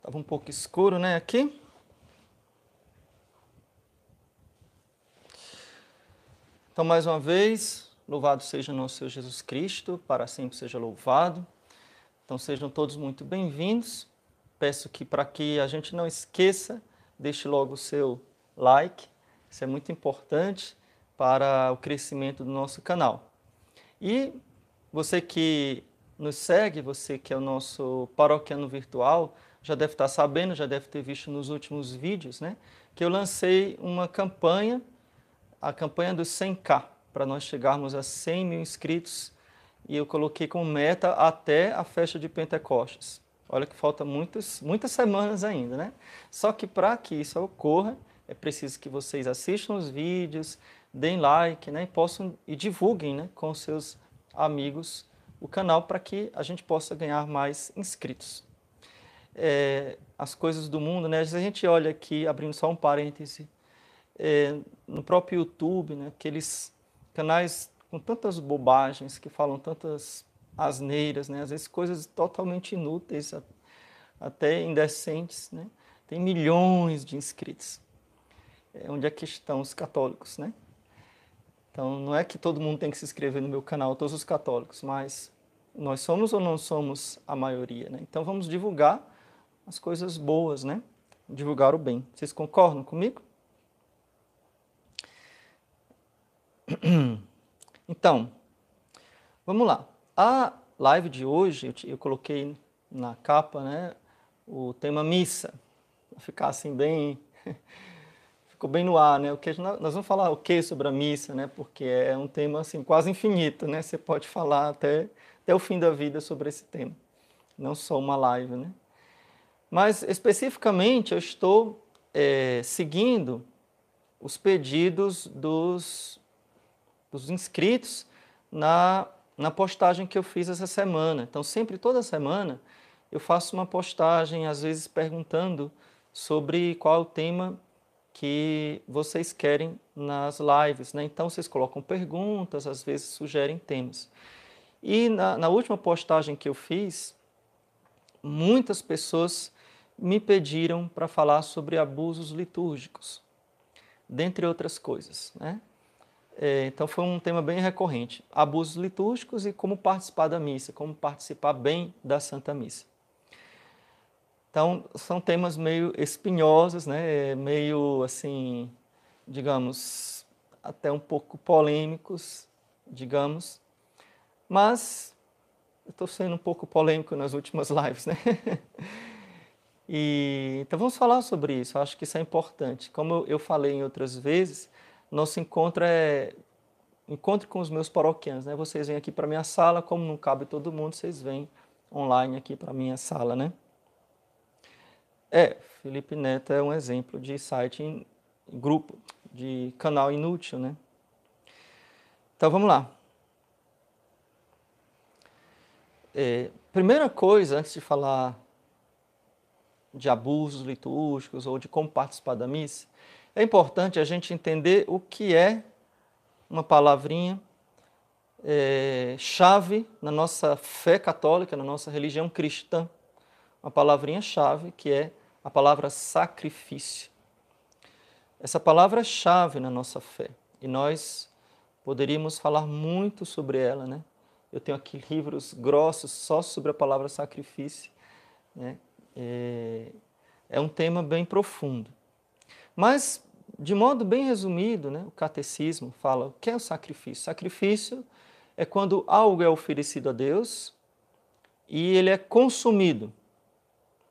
Estava um pouco escuro, né, aqui. Então, mais uma vez, louvado seja nosso Senhor Jesus Cristo, para sempre seja louvado. Então, sejam todos muito bem-vindos. Peço que, para que a gente não esqueça, deixe logo o seu like. Isso é muito importante para o crescimento do nosso canal. E você que nos segue, você que é o nosso paroquiano virtual, já deve estar sabendo, já deve ter visto nos últimos vídeos, né? Que eu lancei uma campanha, a campanha dos 100K, para nós chegarmos a 100 mil inscritos. E eu coloquei como meta até a festa de Pentecostes. Olha que falta muitas semanas ainda, né? Só que para que isso ocorra, é preciso que vocês assistam os vídeos, deem like, né? E divulguem, né, com seus amigos o canal para que a gente possa ganhar mais inscritos. As coisas do mundo, né? A gente olha aqui, abrindo só um parêntese, no próprio YouTube, né? Aqueles canais com tantas bobagens, que falam tantas asneiras, né? Às vezes coisas totalmente inúteis, até indecentes, né? Tem milhões de inscritos. Onde é que estão os católicos, né? Então, não é que todo mundo tem que se inscrever no meu canal, todos os católicos, mas nós somos ou não somos a maioria, né? Então, vamos divulgar as coisas boas, né? Divulgar o bem. Vocês concordam comigo? Então, vamos lá. A live de hoje, eu coloquei na capa, né, o tema missa. Vai ficar assim bem... Ficou bem no ar, né? Nós vamos falar o que sobre a missa, né? Porque é um tema assim, quase infinito, né? Você pode falar até o fim da vida sobre esse tema. Não só uma live, né? Mas, especificamente, eu estou seguindo os pedidos dos inscritos na postagem que eu fiz essa semana. Então, sempre, toda semana, eu faço uma postagem, às vezes perguntando sobre qual é o tema que vocês querem nas lives, né? Então, vocês colocam perguntas, às vezes sugerem temas. E na última postagem que eu fiz, muitas pessoas me pediram para falar sobre abusos litúrgicos, dentre outras coisas, né? Então, foi um tema bem recorrente. Abusos litúrgicos e como participar da missa, como participar bem da Santa Missa. Então, são temas meio espinhosos, né? Meio, assim, digamos, até um pouco polêmicos, digamos. Mas eu estou sendo um pouco polêmico nas últimas lives, né? Então, vamos falar sobre isso. Eu acho que isso é importante. Como eu falei em outras vezes, nosso encontro é encontro com os meus paroquianos, né? Vocês vêm aqui para a minha sala, como não cabe todo mundo, vocês vêm online aqui para a minha sala, né? Felipe Neto é um exemplo de site em grupo, de canal inútil, né? Então, vamos lá. Primeira coisa, antes de falar de abusos litúrgicos ou de como participar da missa, é importante a gente entender o que é uma palavrinha chave na nossa fé católica, na nossa religião cristã. Uma palavrinha-chave que é a palavra sacrifício. Essa palavra é chave na nossa fé e nós poderíamos falar muito sobre ela, né? Eu tenho aqui livros grossos só sobre a palavra sacrifício, né? É um tema bem profundo. Mas, de modo bem resumido, né, o catecismo fala o que é o sacrifício. Sacrifício é quando algo é oferecido a Deus e ele é consumido.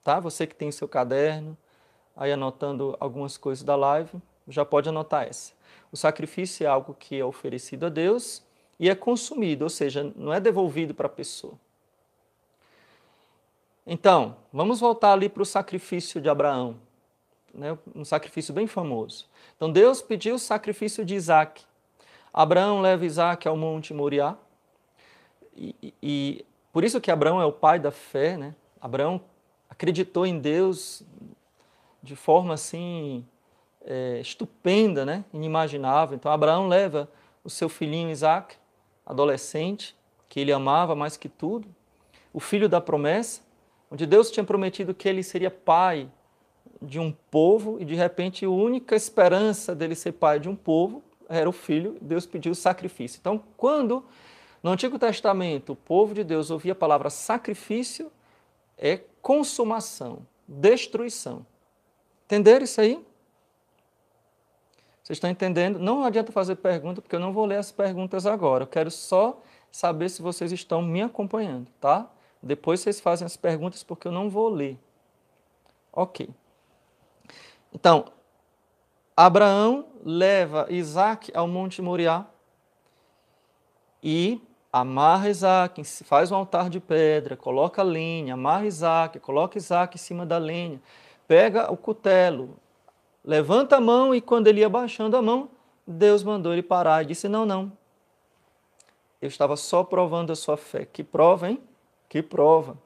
Tá? Você que tem seu caderno, aí anotando algumas coisas da live, já pode anotar essa. O sacrifício é algo que é oferecido a Deus e é consumido, ou seja, não é devolvido para a pessoa. Então, vamos voltar ali para o sacrifício de Abraão, né? Um sacrifício bem famoso. Então, Deus pediu o sacrifício de Isaac. Abraão leva Isaac ao Monte Moriá, e por isso que Abraão é o pai da fé, né? Abraão acreditou em Deus de forma assim estupenda, né? Inimaginável. Então, Abraão leva o seu filhinho Isaac, adolescente, que ele amava mais que tudo, o filho da promessa, onde Deus tinha prometido que ele seria pai de um povo e, de repente, a única esperança dele ser pai de um povo era o filho. Deus pediu sacrifício. Então, quando no Antigo Testamento o povo de Deus ouvia a palavra sacrifício, é consumação, destruição. Entenderam isso aí? Vocês estão entendendo? Não adianta fazer pergunta, porque eu não vou ler as perguntas agora. Eu quero só saber se vocês estão me acompanhando, tá? Depois vocês fazem as perguntas, porque eu não vou ler. Ok. Então, Abraão leva Isaac ao Monte Moriá e amarra Isaac, faz um altar de pedra, coloca lenha, amarra Isaac, coloca Isaac em cima da lenha, pega o cutelo, levanta a mão e quando ele ia baixando a mão, Deus mandou ele parar e disse, não, eu estava só provando a sua fé. Que prova, hein? Que prova.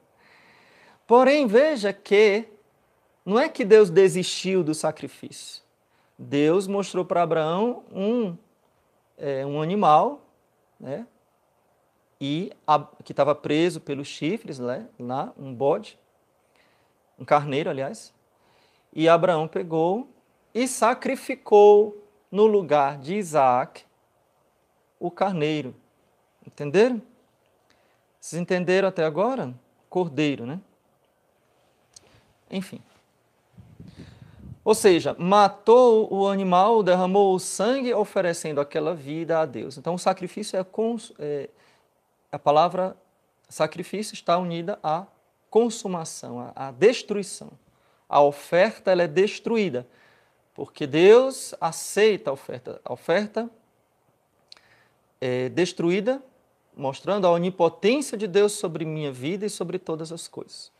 Porém, veja que não é que Deus desistiu do sacrifício. Deus mostrou para Abraão um animal, né? Que estava preso pelos chifres, né? Lá, um bode, um carneiro, aliás. E Abraão pegou e sacrificou no lugar de Isaac o carneiro. Entenderam? Vocês entenderam até agora? Cordeiro, né? Enfim. Ou seja, matou o animal, derramou o sangue, oferecendo aquela vida a Deus. Então, o sacrifício a palavra sacrifício está unida à consumação, à destruição. A oferta ela é destruída, porque Deus aceita a oferta. A oferta é destruída, mostrando a onipotência de Deus sobre minha vida e sobre todas as coisas.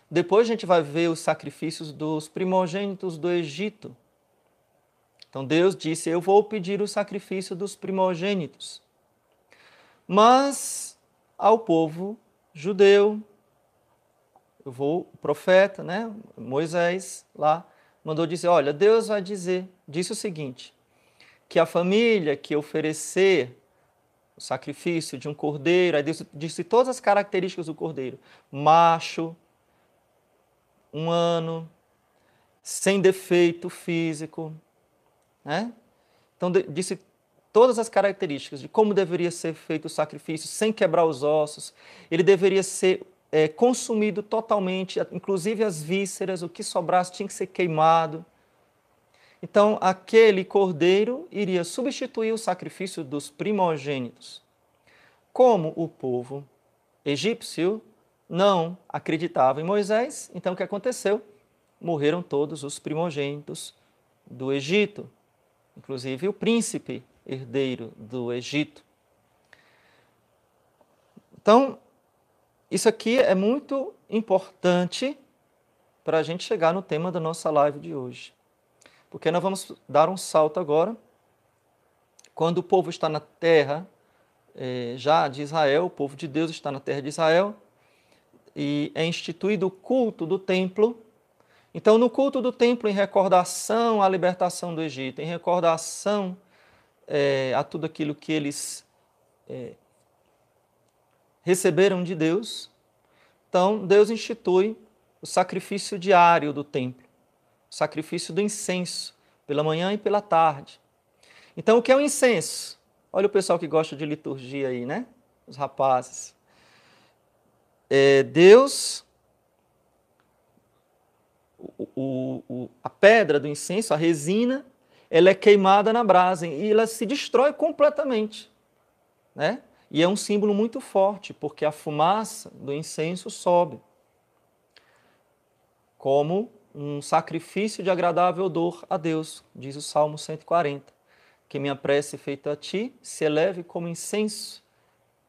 Depois a gente vai ver os sacrifícios dos primogênitos do Egito. Então Deus disse, eu vou pedir o sacrifício dos primogênitos. Mas ao povo judeu, o profeta, né, Moisés, lá, mandou dizer, olha, Deus vai disse o seguinte, que a família que oferecer o sacrifício de um cordeiro, aí Deus disse todas as características do cordeiro, macho, 1 ano, sem defeito físico, né? Então disse todas as características de como deveria ser feito o sacrifício, sem quebrar os ossos, ele deveria ser consumido totalmente, inclusive as vísceras, o que sobrasse tinha que ser queimado. Então, aquele cordeiro iria substituir o sacrifício dos primogênitos. Como o povo egípcio não acreditava em Moisés, então o que aconteceu? Morreram todos os primogênitos do Egito, inclusive o príncipe herdeiro do Egito. Então, isso aqui é muito importante para a gente chegar no tema da nossa live de hoje. Porque nós vamos dar um salto agora, quando o povo está na terra já de Israel, o povo de Deus está na terra de Israel, e é instituído o culto do templo. Então, no culto do templo, em recordação à libertação do Egito, em recordação a tudo aquilo que eles receberam de Deus, então Deus institui o sacrifício diário do templo, o sacrifício do incenso, pela manhã e pela tarde. Então, o que é o incenso? Olha o pessoal que gosta de liturgia aí, né? Os rapazes. Deus, a pedra do incenso, a resina, ela é queimada na brasa e ela se destrói completamente, né? E é um símbolo muito forte, porque a fumaça do incenso sobe como um sacrifício de agradável odor a Deus, diz o Salmo 140. Que minha prece feita a ti se eleve como incenso,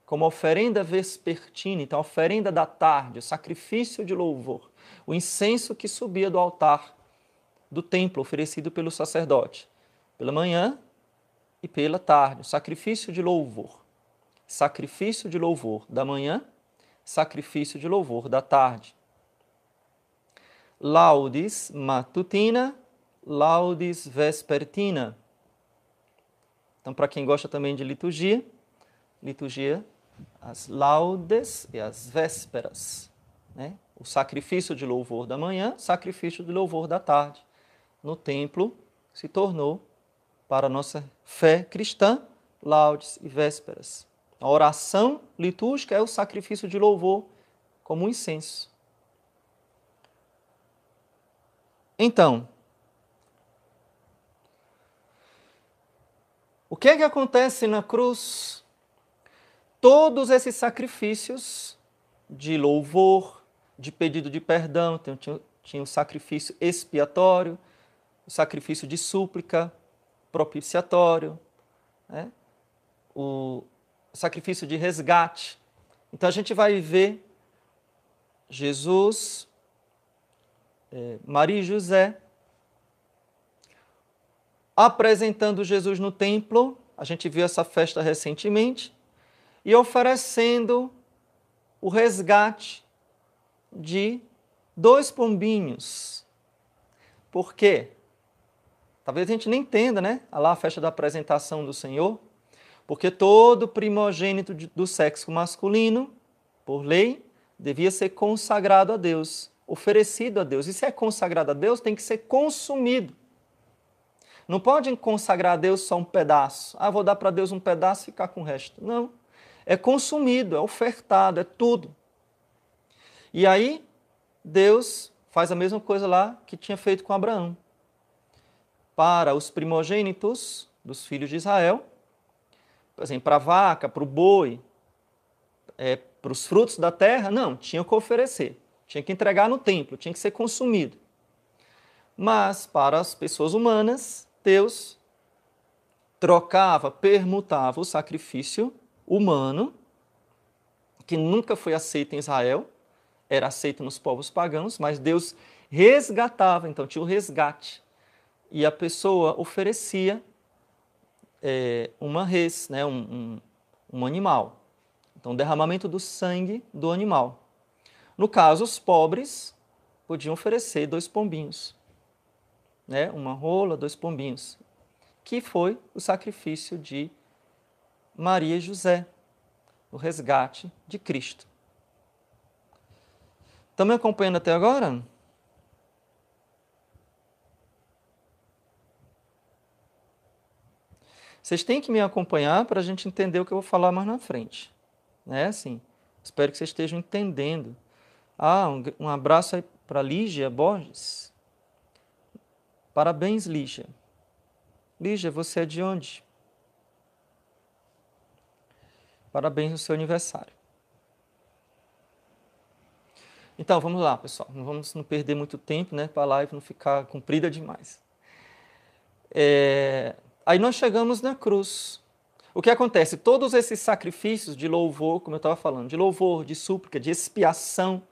como oferenda vespertina, então a oferenda da tarde, o sacrifício de louvor, o incenso que subia do altar do templo oferecido pelo sacerdote, pela manhã e pela tarde, o sacrifício de louvor da manhã, sacrifício de louvor da tarde. Laudes matutina, laudes vespertina. Então, para quem gosta também de liturgia, as laudes e as vésperas. né? O sacrifício de louvor da manhã, sacrifício de louvor da tarde. No templo se tornou, para a nossa fé cristã, laudes e vésperas. A oração litúrgica é o sacrifício de louvor como um incenso. Então, o que é que acontece na cruz? Todos esses sacrifícios de louvor, de pedido de perdão, tinha o sacrifício expiatório, o sacrifício de súplica, propiciatório, né? O sacrifício de resgate. Então a gente vai ver Jesus, Maria e José, apresentando Jesus no templo, a gente viu essa festa recentemente, e oferecendo o resgate de 2 pombinhos. Por quê? Talvez a gente nem entenda, né? Lá a festa da apresentação do Senhor, porque todo primogênito do sexo masculino, por lei, devia ser consagrado a Deus, oferecido a Deus. E se é consagrado a Deus, tem que ser consumido. Não pode consagrar a Deus só um pedaço. Ah, vou dar para Deus um pedaço e ficar com o resto. Não. É consumido, é ofertado, é tudo. E aí, Deus faz a mesma coisa lá que tinha feito com Abraão. Para os primogênitos dos filhos de Israel, por exemplo, para a vaca, para o boi, para os frutos da terra, não, tinha que oferecer. Tinha que entregar no templo, tinha que ser consumido. Mas para as pessoas humanas, Deus trocava, permutava o sacrifício humano, que nunca foi aceito em Israel, era aceito nos povos pagãos, mas Deus resgatava, então tinha o resgate. E a pessoa oferecia uma res, né, um animal. Então, derramamento do sangue do animal. No caso, os pobres podiam oferecer 2 pombinhos, né, uma rola, 2 pombinhos, que foi o sacrifício de Maria e José, o resgate de Cristo. Estão me acompanhando até agora? Vocês têm que me acompanhar para a gente entender o que eu vou falar mais na frente. Né? Assim, espero que vocês estejam entendendo. Um abraço aí para Lígia Borges. Parabéns, Lígia. Lígia, você é de onde? Parabéns no seu aniversário. Então, vamos lá, pessoal. Não vamos perder muito tempo, né, para a live não ficar comprida demais. Aí nós chegamos na cruz. O que acontece? Todos esses sacrifícios de louvor, como eu estava falando, de louvor, de súplica, de expiação,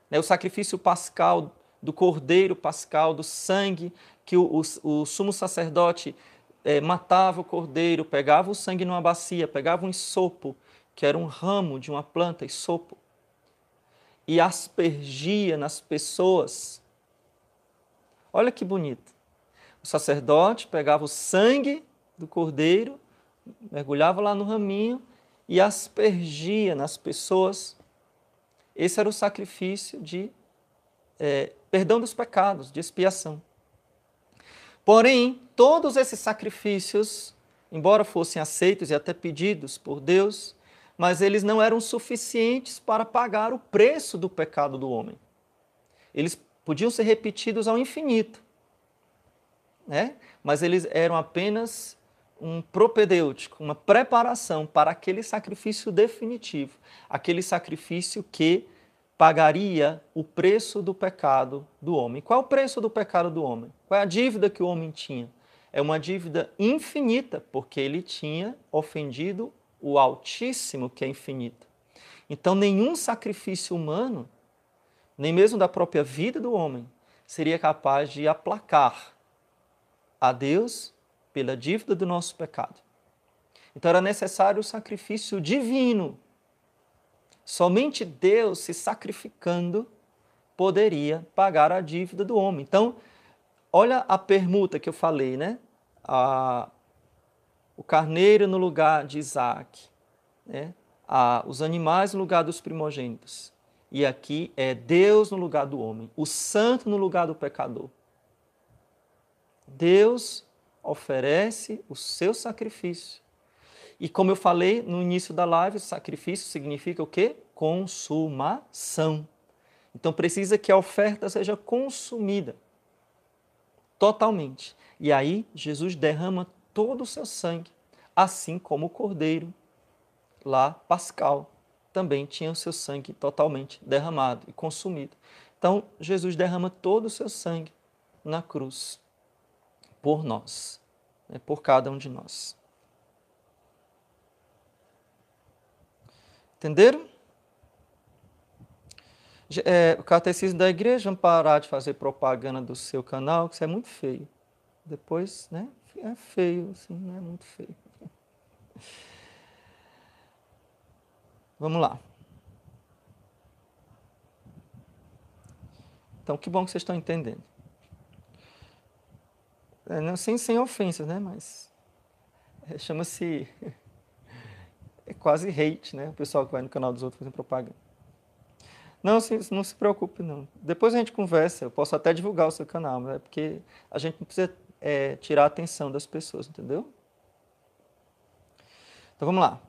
né, o sacrifício pascal, do cordeiro pascal, do sangue, que o sumo sacerdote matava o cordeiro, pegava o sangue numa bacia, pegava um isopo, que era um ramo de uma planta, isopo, e aspergia nas pessoas. Olha que bonito. O sacerdote pegava o sangue do cordeiro, mergulhava lá no raminho e aspergia nas pessoas. Esse era o sacrifício de perdão dos pecados, de expiação. Porém, todos esses sacrifícios, embora fossem aceitos e até pedidos por Deus, mas eles não eram suficientes para pagar o preço do pecado do homem. Eles podiam ser repetidos ao infinito, né? Mas eles eram apenas um propedêutico, uma preparação para aquele sacrifício definitivo, aquele sacrifício que pagaria o preço do pecado do homem. Qual é o preço do pecado do homem? Qual é a dívida que o homem tinha? É uma dívida infinita, porque ele tinha ofendido o Altíssimo, que é infinito. Então, nenhum sacrifício humano, nem mesmo da própria vida do homem, seria capaz de aplacar a Deus pela dívida do nosso pecado. Então, era necessário o sacrifício divino. Somente Deus se sacrificando poderia pagar a dívida do homem. Então, olha a permuta que eu falei, né? O carneiro no lugar de Isaac, né? Os animais no lugar dos primogênitos. E aqui é Deus no lugar do homem, o santo no lugar do pecador. Deus oferece o seu sacrifício. E como eu falei no início da live, sacrifício significa o quê? Consumação. Então precisa que a oferta seja consumida totalmente. E aí Jesus derrama todo o seu sangue, assim como o cordeiro lá pascal também tinha o seu sangue totalmente derramado e consumido. Então Jesus derrama todo o seu sangue na cruz por nós, né, por cada um de nós. Entenderam? O Catecismo da Igreja, vamos parar de fazer propaganda do seu canal, que isso é muito feio. Depois, né? É feio, assim, não é muito feio. Vamos lá. Então, que bom que vocês estão entendendo. Sem ofensas, né? Mas chama-se... É quase hate, né? O pessoal que vai no canal dos outros fazendo propaganda. Não, não se preocupe, não. Depois a gente conversa, eu posso até divulgar o seu canal, mas é porque a gente não precisa tirar a atenção das pessoas, entendeu? Então vamos lá.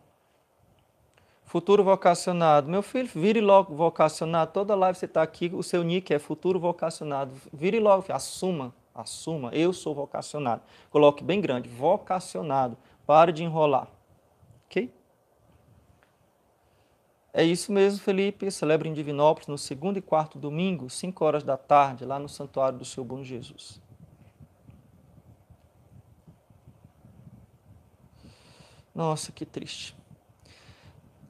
Futuro vocacionado. Meu filho, vire logo vocacionado. Toda live você está aqui, o seu nick é futuro vocacionado. Vire logo, assuma, eu sou vocacionado. Coloque bem grande, vocacionado. Pare de enrolar. Ok? É isso mesmo, Felipe. Celebra em Divinópolis no segundo e quarto domingo, 5 horas da tarde, lá no Santuário do Seu Bom Jesus. Nossa, que triste.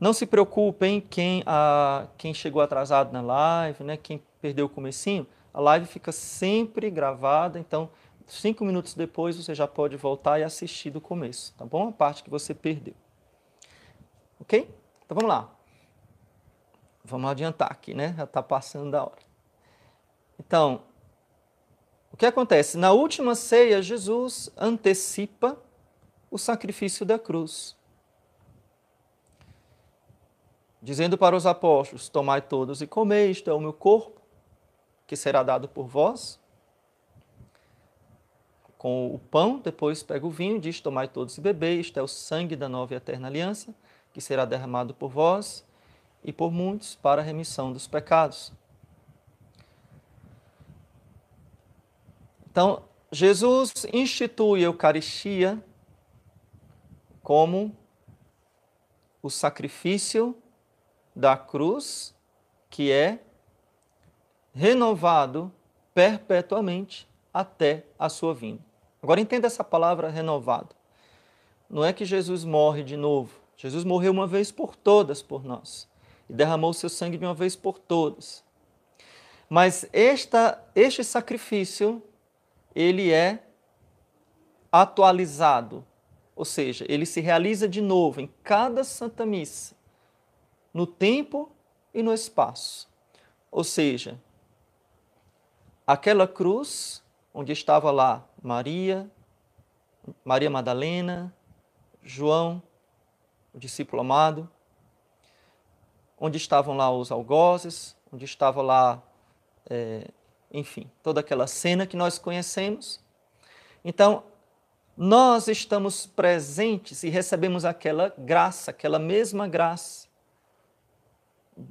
Não se preocupem quem chegou atrasado na live, né? Quem perdeu o comecinho. A live fica sempre gravada, então 5 minutos depois você já pode voltar e assistir do começo, tá bom? A parte que você perdeu. Ok? Então vamos lá. Vamos adiantar aqui, né? Já está passando da hora. Então, o que acontece? Na última ceia, Jesus antecipa o sacrifício da cruz, dizendo para os apóstolos: tomai todos e comei, isto é o meu corpo, que será dado por vós. Com o pão, depois pega o vinho, diz: tomai todos e bebei, isto é o sangue da nova e eterna aliança, que será derramado por vós e por muitos para a remissão dos pecados. Então, Jesus institui a Eucaristia como o sacrifício da cruz, que é renovado perpetuamente até a sua vinda. Agora entenda essa palavra renovado. Não é que Jesus morre de novo. Jesus morreu uma vez por todas por nós e derramou seu sangue de uma vez por todas. Mas este sacrifício, ele é atualizado, ou seja, ele se realiza de novo em cada Santa Missa, no tempo e no espaço. Ou seja, aquela cruz onde estava lá Maria Madalena, João, o discípulo amado, onde estavam lá os algozes, onde estava lá, enfim, toda aquela cena que nós conhecemos. Então, nós estamos presentes e recebemos aquela graça, aquela mesma graça,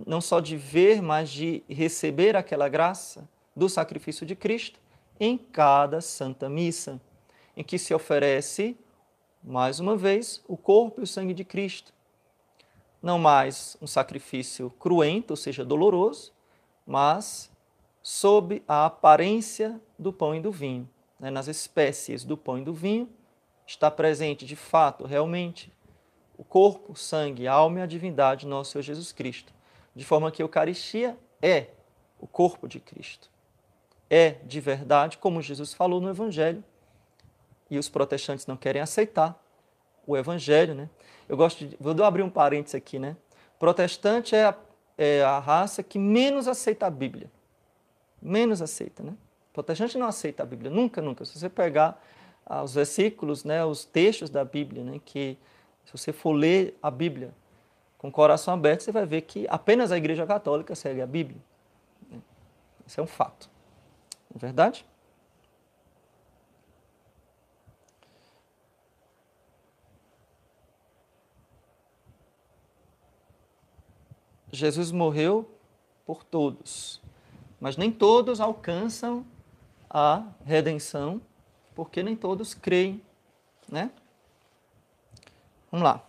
não só de ver, mas de receber aquela graça do sacrifício de Cristo em cada Santa Missa, em que se oferece, mais uma vez, o corpo e o sangue de Cristo. Não mais um sacrifício cruento, ou seja, doloroso, mas sob a aparência do pão e do vinho. Nas espécies do pão e do vinho está presente, de fato, realmente, o corpo, o sangue, a alma e a divindade de nosso Senhor Jesus Cristo. De forma que a Eucaristia é o corpo de Cristo. É de verdade, como Jesus falou no Evangelho, e os protestantes não querem aceitar o Evangelho, né? Vou abrir um parênteses aqui, né? Protestante é a raça que menos aceita a Bíblia. Menos aceita, né? Protestante não aceita a Bíblia, nunca, nunca. Se você pegar os versículos, né, os textos da Bíblia, né, que se você for ler a Bíblia com o coração aberto, você vai ver que apenas a Igreja Católica segue a Bíblia. Isso é um fato. Não é verdade? Jesus morreu por todos, mas nem todos alcançam a redenção, porque nem todos creem, né? Vamos lá.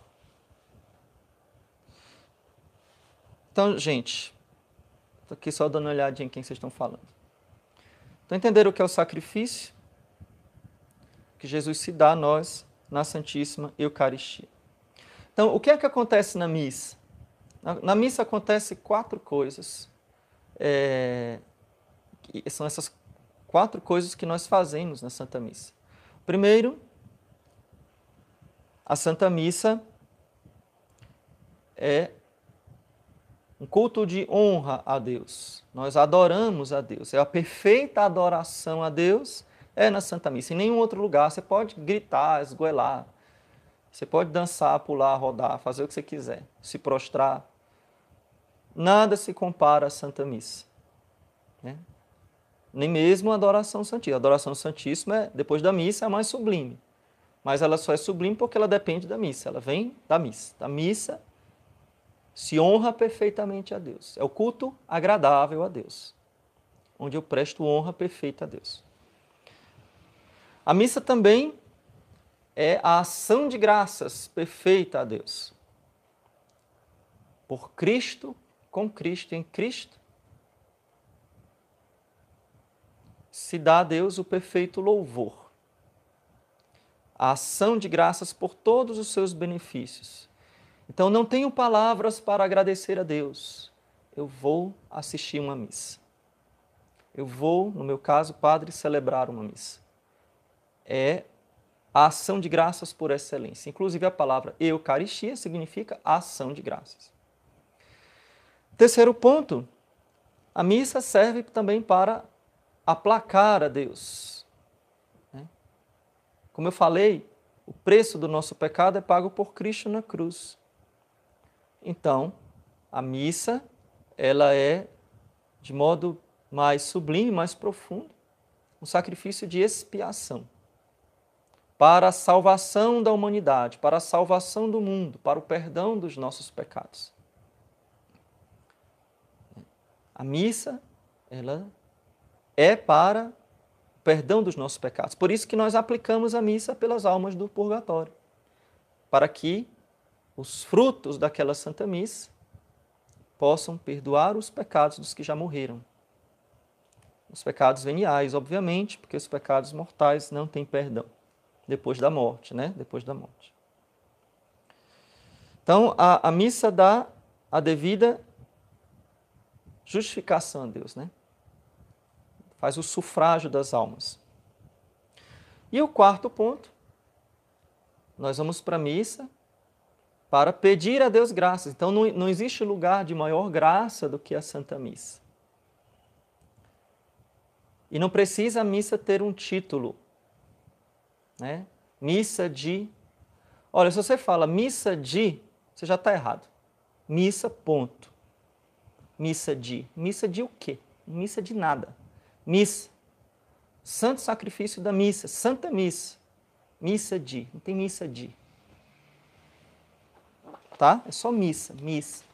Então, gente, estou aqui só dando uma olhadinha em quem vocês estão falando. Então, entenderam o que é o sacrifício? Que Jesus se dá a nós na Santíssima Eucaristia. Então, o que é que acontece na missa? Na missa acontece 4 coisas. São essas 4 coisas que nós fazemos na Santa Missa. Primeiro, a Santa Missa é um culto de honra a Deus. Nós adoramos a Deus. É a perfeita adoração a Deus na Santa Missa. Em nenhum outro lugar. Você pode gritar, esgoelar. Você pode dançar, pular, rodar, fazer o que você quiser. Se prostrar. Nada se compara à Santa Missa. Né? Nem mesmo a adoração santíssima. A adoração santíssima, depois da missa, é a mais sublime. Mas ela só é sublime porque ela depende da missa. Ela vem da missa. Da missa se honra perfeitamente a Deus. É o culto agradável a Deus, onde eu presto honra perfeita a Deus. A missa também é a ação de graças perfeita a Deus. Por Cristo, com Cristo e em Cristo, se dá a Deus o perfeito louvor. A ação de graças por todos os seus benefícios. Então, não tenho palavras para agradecer a Deus. Eu vou assistir uma missa. Eu vou, no meu caso, padre, celebrar uma missa. É a ação de graças por excelência. Inclusive, a palavra Eucaristia significa ação de graças. Terceiro ponto, a missa serve também para aplacar a Deus. Como eu falei, o preço do nosso pecado é pago por Cristo na cruz. Então, a missa, ela é, de modo mais sublime, mais profundo, um sacrifício de expiação para a salvação da humanidade, para a salvação do mundo, para o perdão dos nossos pecados. A missa, ela é para o perdão dos nossos pecados. Por isso que nós aplicamos a missa pelas almas do purgatório, para que os frutos daquela Santa Missa possam perdoar os pecados dos que já morreram. Os pecados veniais, obviamente, porque os pecados mortais não têm perdão depois da morte, né? Depois da morte. Então, a missa dá a devida justificação a Deus, né? Faz o sufrágio das almas. E o quarto ponto, nós vamos para a missa para pedir a Deus graças. Então, não existe lugar de maior graça do que a Santa Missa. E não precisa a missa ter um título, né? Missa de... Olha, se você fala missa de, você já está errado. Missa, ponto. Missa de. Missa de o quê? Missa de nada. Missa. Santo sacrifício da missa. Santa missa. Missa de. Não tem missa de. Tá? É só missa. Missa.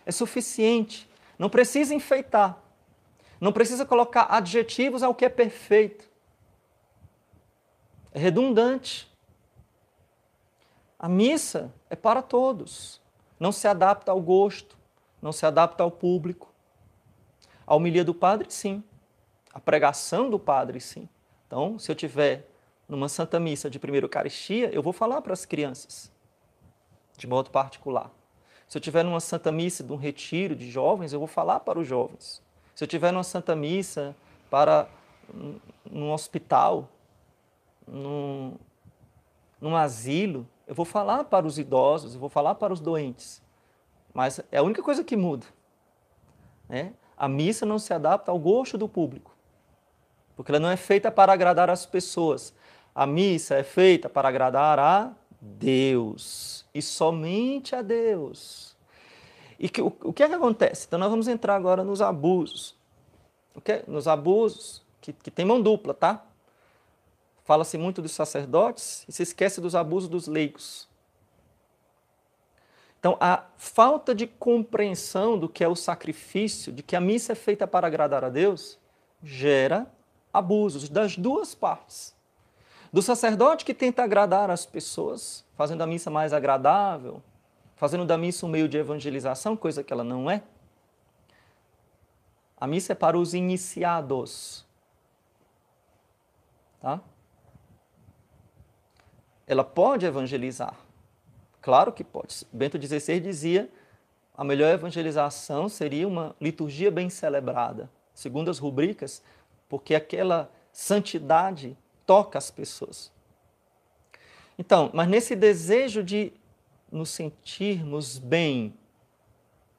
É suficiente. Não precisa enfeitar. Não precisa colocar adjetivos ao que é perfeito. É redundante. A missa é para todos. Não se adapta ao gosto, não se adapta ao público. A homilia do padre, sim. A pregação do padre, sim. Então, se eu tiver numa Santa Missa de primeira Eucaristia, eu vou falar para as crianças, de modo particular. Se eu tiver numa Santa Missa de um retiro de jovens, eu vou falar para os jovens. Se eu tiver numa Santa Missa para num hospital, num asilo, eu vou falar para os idosos, eu vou falar para os doentes. Mas é a única coisa que muda. Né? A missa não se adapta ao gosto do público, porque ela não é feita para agradar as pessoas. A missa é feita para agradar a Deus e somente a Deus. E o que é que acontece? Então nós vamos entrar agora nos abusos. Nos abusos que tem mão dupla, tá? Fala-se muito dos sacerdotes e se esquece dos abusos dos leigos. Então, a falta de compreensão do que é o sacrifício, de que a missa é feita para agradar a Deus, gera abusos das duas partes. Do sacerdote que tenta agradar as pessoas, fazendo a missa mais agradável, fazendo da missa um meio de evangelização, coisa que ela não é. A missa é para os iniciados. Tá? Ela pode evangelizar. Claro que pode. Bento XVI dizia a melhor evangelização seria uma liturgia bem celebrada, segundo as rubricas, porque aquela santidade toca as pessoas. Então, mas nesse desejo de nos sentirmos bem,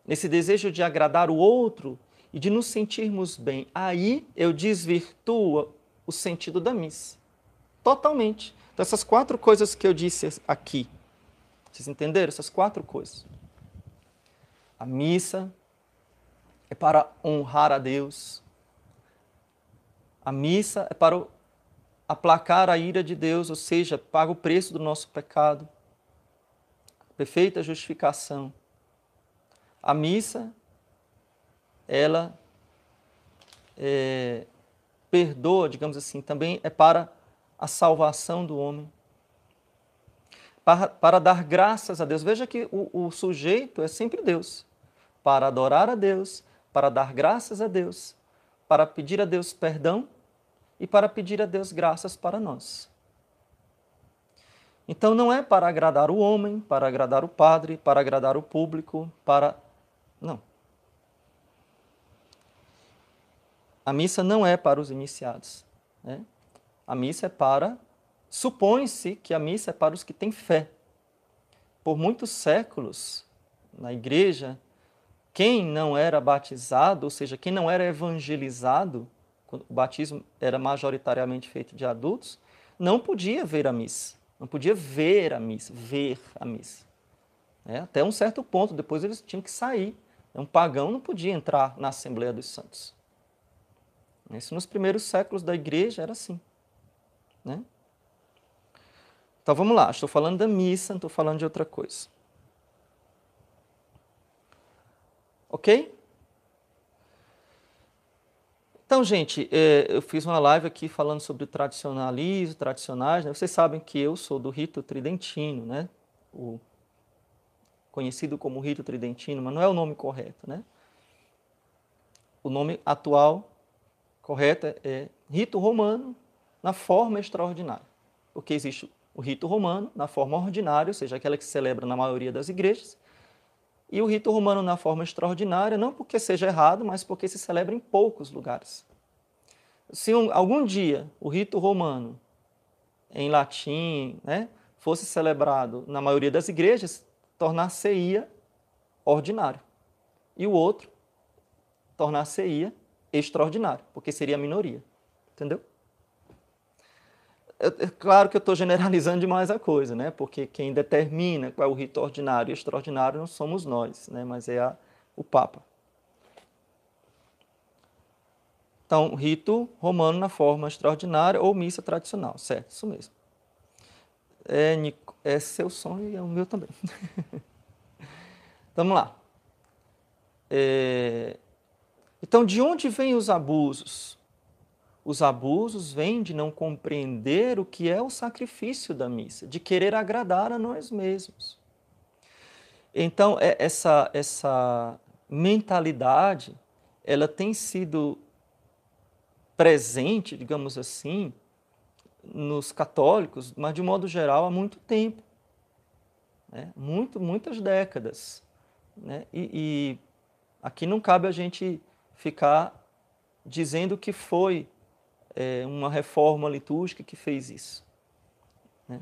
nesse desejo de agradar o outro e de nos sentirmos bem, aí eu desvirtuo o sentido da missa. Totalmente. Então, essas 4 coisas que eu disse aqui, vocês entenderam? Essas 4 coisas. A missa é para honrar a Deus. A missa é para aplacar a ira de Deus, ou seja, paga o preço do nosso pecado. Perfeita justificação. A missa, ela perdoa, digamos assim, também é para a salvação do homem. Para dar graças a Deus. Veja que o sujeito é sempre Deus. Para adorar a Deus, para dar graças a Deus, para pedir a Deus perdão e para pedir a Deus graças para nós. Então não é para agradar o homem, para agradar o padre, para agradar o público, não. A missa não é para os iniciados. Né? A missa é para... Supõe-se que a missa é para os que têm fé. Por muitos séculos, na igreja, quem não era batizado, ou seja, quem não era evangelizado, quando o batismo era majoritariamente feito de adultos, não podia ver a missa. Não podia ver a missa. Até um certo ponto, depois eles tinham que sair. Um pagão não podia entrar na Assembleia dos Santos. Isso nos primeiros séculos da igreja era assim. Né? Então vamos lá, estou falando da missa, não estou falando de outra coisa. Ok? Então, gente, eu fiz uma live aqui falando sobre o tradicionalismo, tradicionais, né? Vocês sabem que eu sou do rito tridentino, né? O conhecido como rito tridentino, mas não é o nome correto, né? O nome atual correto é rito romano na forma extraordinária, porque existe o rito romano na forma ordinária, ou seja, aquela que se celebra na maioria das igrejas, e o rito romano na forma extraordinária, não porque seja errado, mas porque se celebra em poucos lugares. Se algum dia o rito romano, em latim, né, fosse celebrado na maioria das igrejas, tornar-se-ia ordinário. E o outro tornar-se-ia extraordinário, porque seria a minoria. Entendeu? É claro que eu estou generalizando demais a coisa, né? Porque quem determina qual é o rito ordinário e extraordinário não somos nós, né? Mas é o Papa. Então, rito romano na forma extraordinária ou missa tradicional, certo? Isso mesmo. É seu sonho e é o meu também. Vamos lá. Então, de onde vêm os abusos? Os abusos vêm de não compreender o que é o sacrifício da missa, de querer agradar a nós mesmos. Então, essa mentalidade, ela tem sido presente, digamos assim, nos católicos, mas de modo geral há muito tempo. Né? Muitas décadas. Né? E aqui não cabe a gente ficar dizendo que foi uma reforma litúrgica que fez isso. Né?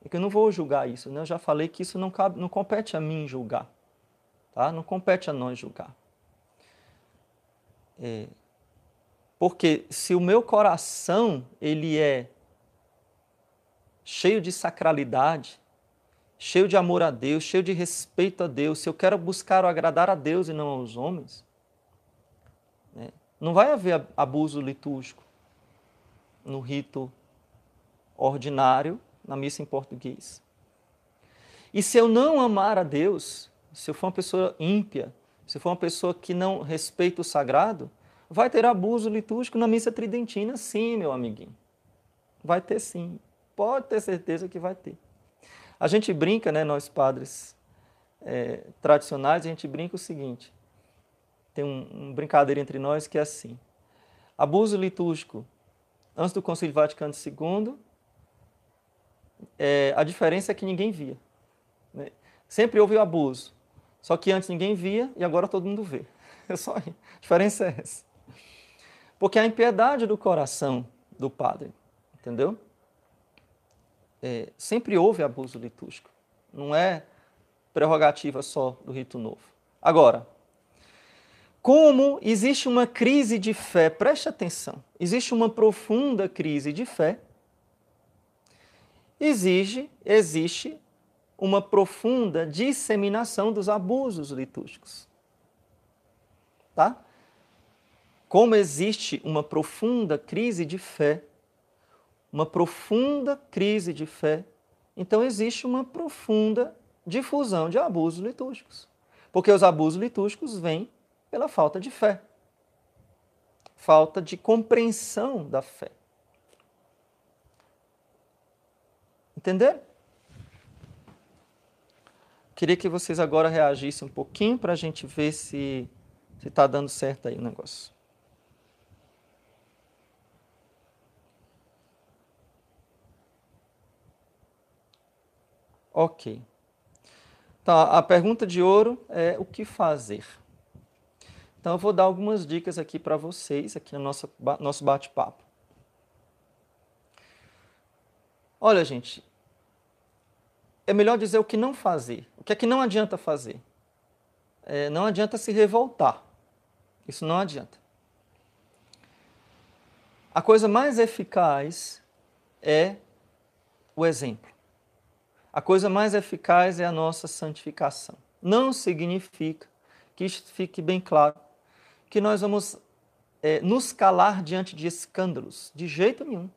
É que eu não vou julgar isso, né? Eu já falei que isso não compete a mim julgar. Tá? Não compete a nós julgar. Porque se o meu coração ele é cheio de sacralidade, cheio de amor a Deus, cheio de respeito a Deus, se eu quero buscar o agradar a Deus e não aos homens, né, não vai haver abuso litúrgico no rito ordinário, na missa em português. E se eu não amar a Deus, se eu for uma pessoa ímpia, se eu for uma pessoa que não respeita o sagrado, vai ter abuso litúrgico na missa tridentina, sim, meu amiguinho. Vai ter sim. Pode ter certeza que vai ter. A gente brinca, né, nós padres tradicionais, a gente brinca o seguinte, tem um brincadeira entre nós que é assim, abuso litúrgico antes do Concílio Vaticano II, a diferença é que ninguém via. Né? Sempre houve o abuso, só que antes ninguém via e agora todo mundo vê. É só a diferença é essa. Porque a impiedade do coração do padre, entendeu? Sempre houve abuso litúrgico. Não é prerrogativa só do rito novo. Agora, como existe uma crise de fé, preste atenção, existe uma profunda crise de fé, existe uma profunda disseminação dos abusos litúrgicos. Tá? Como existe uma profunda crise de fé, então existe uma profunda difusão de abusos litúrgicos. Porque os abusos litúrgicos vêm pela falta de fé, falta de compreensão da fé. Entenderam? Queria que vocês agora reagissem um pouquinho para a gente ver se está dando certo aí o negócio. Ok. Então, a pergunta de ouro é o que fazer? Então, eu vou dar algumas dicas aqui para vocês, aqui no nosso bate-papo. Olha, gente, é melhor dizer o que não fazer. O que é que não adianta fazer? Não adianta se revoltar. Isso não adianta. A coisa mais eficaz é o exemplo. A coisa mais eficaz é a nossa santificação. Não significa, que isto fique bem claro, que nós vamos nos calar diante de escândalos. De jeito nenhum.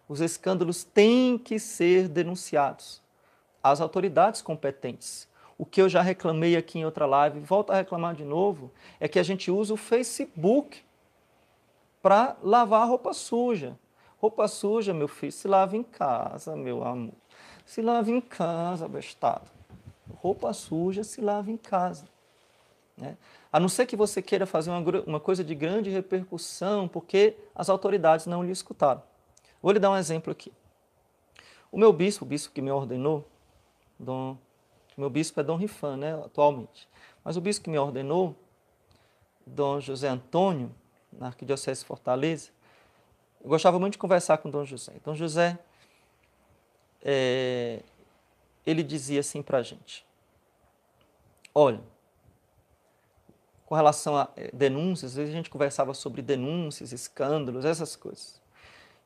Os escândalos têm que ser denunciados às autoridades competentes. O que eu já reclamei aqui em outra live, volto a reclamar de novo, é que a gente usa o Facebook para lavar roupa suja. Roupa suja, meu filho, se lava em casa, meu amor. Se lava em casa, bestado. Roupa suja se lava em casa. Né? A não ser que você queira fazer uma coisa de grande repercussão, porque as autoridades não lhe escutaram. Vou lhe dar um exemplo aqui. O meu bispo, o bispo que me ordenou, meu bispo é Dom Rifan, né, atualmente, mas o bispo que me ordenou, Dom José Antônio, na Arquidiocese de Fortaleza, eu gostava muito de conversar com Dom José. Dom José, ele dizia assim para a gente, olha, com relação a denúncias, às vezes a gente conversava sobre denúncias, escândalos, essas coisas.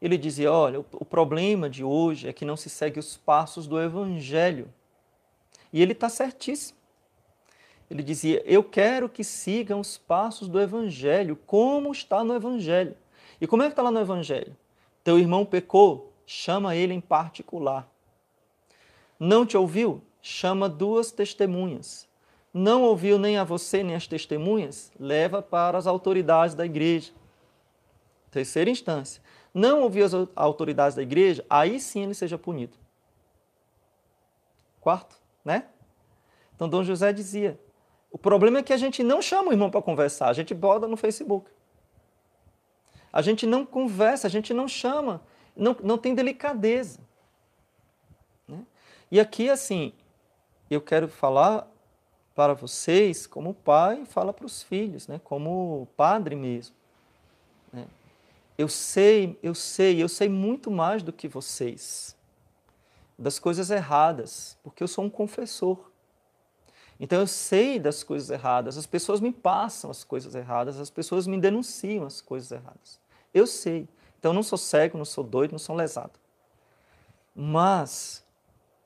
Ele dizia, olha, o problema de hoje é que não se segue os passos do Evangelho. E ele está certíssimo. Ele dizia, eu quero que sigam os passos do Evangelho, como está no Evangelho. E como é que está lá no Evangelho? Teu irmão pecou, chama ele em particular. Não te ouviu? Chama duas testemunhas. Não ouviu nem a você, nem as testemunhas? Leva para as autoridades da igreja. Terceira instância. Não ouviu as autoridades da igreja? Aí sim ele seja punido. Quarto, né? Então, Dom José dizia, o problema é que a gente não chama o irmão para conversar, a gente bota no Facebook. A gente não conversa, a gente não chama, não tem delicadeza. Né? E aqui, assim, eu quero falar para vocês como pai fala para os filhos, né? Como padre mesmo. Né? Eu sei muito mais do que vocês, das coisas erradas, porque eu sou um confessor. Então eu sei das coisas erradas, as pessoas me passam as coisas erradas, as pessoas me denunciam as coisas erradas. Eu sei. Então eu não sou cego, não sou doido, não sou lesado. Mas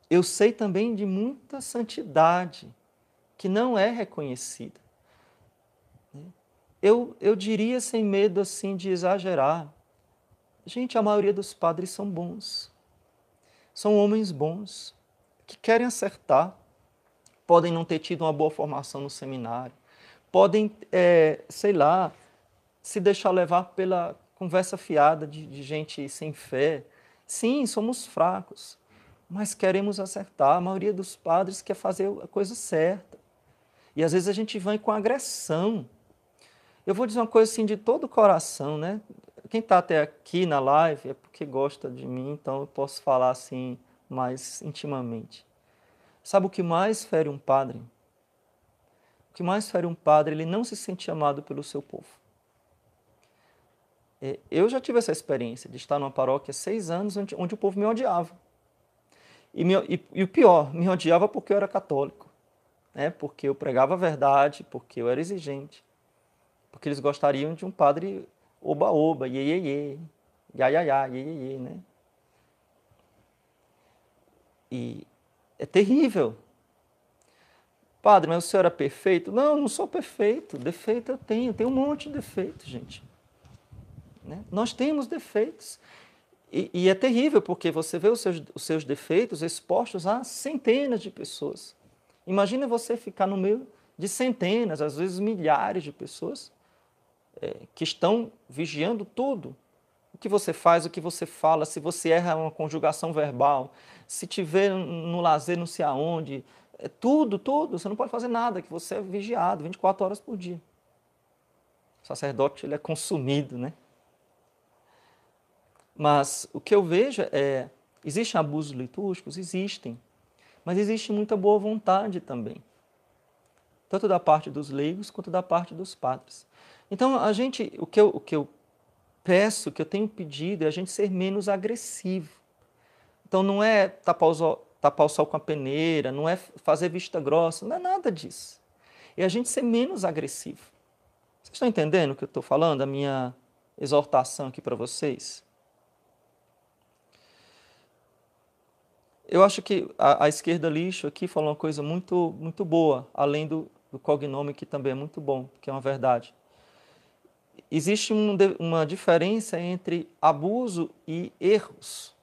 eu sei também de muita santidade que não é reconhecida. Eu diria sem medo assim de exagerar, gente, a maioria dos padres são bons, são homens bons, que querem acertar, podem não ter tido uma boa formação no seminário, podem, sei lá, se deixar levar pela conversa fiada de gente sem fé. Sim, somos fracos, mas queremos acertar. A maioria dos padres quer fazer a coisa certa. E às vezes a gente vem com agressão. Eu vou dizer uma coisa assim de todo o coração, né? Quem está até aqui na live é porque gosta de mim, então eu posso falar assim mais intimamente. Sabe o que mais fere um padre? O que mais fere um padre, ele não se sente amado pelo seu povo. Eu já tive essa experiência de estar numa paróquia há 6 anos onde o povo me odiava. E o pior, me odiava porque eu era católico, né? Porque eu pregava a verdade, porque eu era exigente, porque eles gostariam de um padre oba-oba, iê, iaiaiá, iê, né? E é terrível. Padre, mas o senhor é perfeito? Não, não sou perfeito. Defeito eu tenho um monte de defeito, gente. Né? Nós temos defeitos. E é terrível, porque você vê os seus defeitos expostos a centenas de pessoas. Imagina você ficar no meio de centenas, às vezes milhares de pessoas que estão vigiando tudo. O que você faz, o que você fala, se você erra uma conjugação verbal, se tiver no lazer não sei aonde, tudo, você não pode fazer nada, que você é vigiado 24 horas por dia. O sacerdote ele é consumido, né? Mas o que eu vejo existem abusos litúrgicos? Existem, mas existe muita boa vontade também, tanto da parte dos leigos quanto da parte dos padres. Então, o que eu peço, o que eu tenho pedido é a gente ser menos agressivo. Então, não é tapar o sol com a peneira, não é fazer vista grossa, não é nada disso. É a gente ser menos agressivo. Vocês estão entendendo o que eu estou falando? A minha exortação aqui para vocês? Eu acho que a esquerda lixo aqui falou uma coisa muito, muito boa, além do cognome, que também é muito bom, que é uma verdade. Existe uma diferença entre abuso e erros.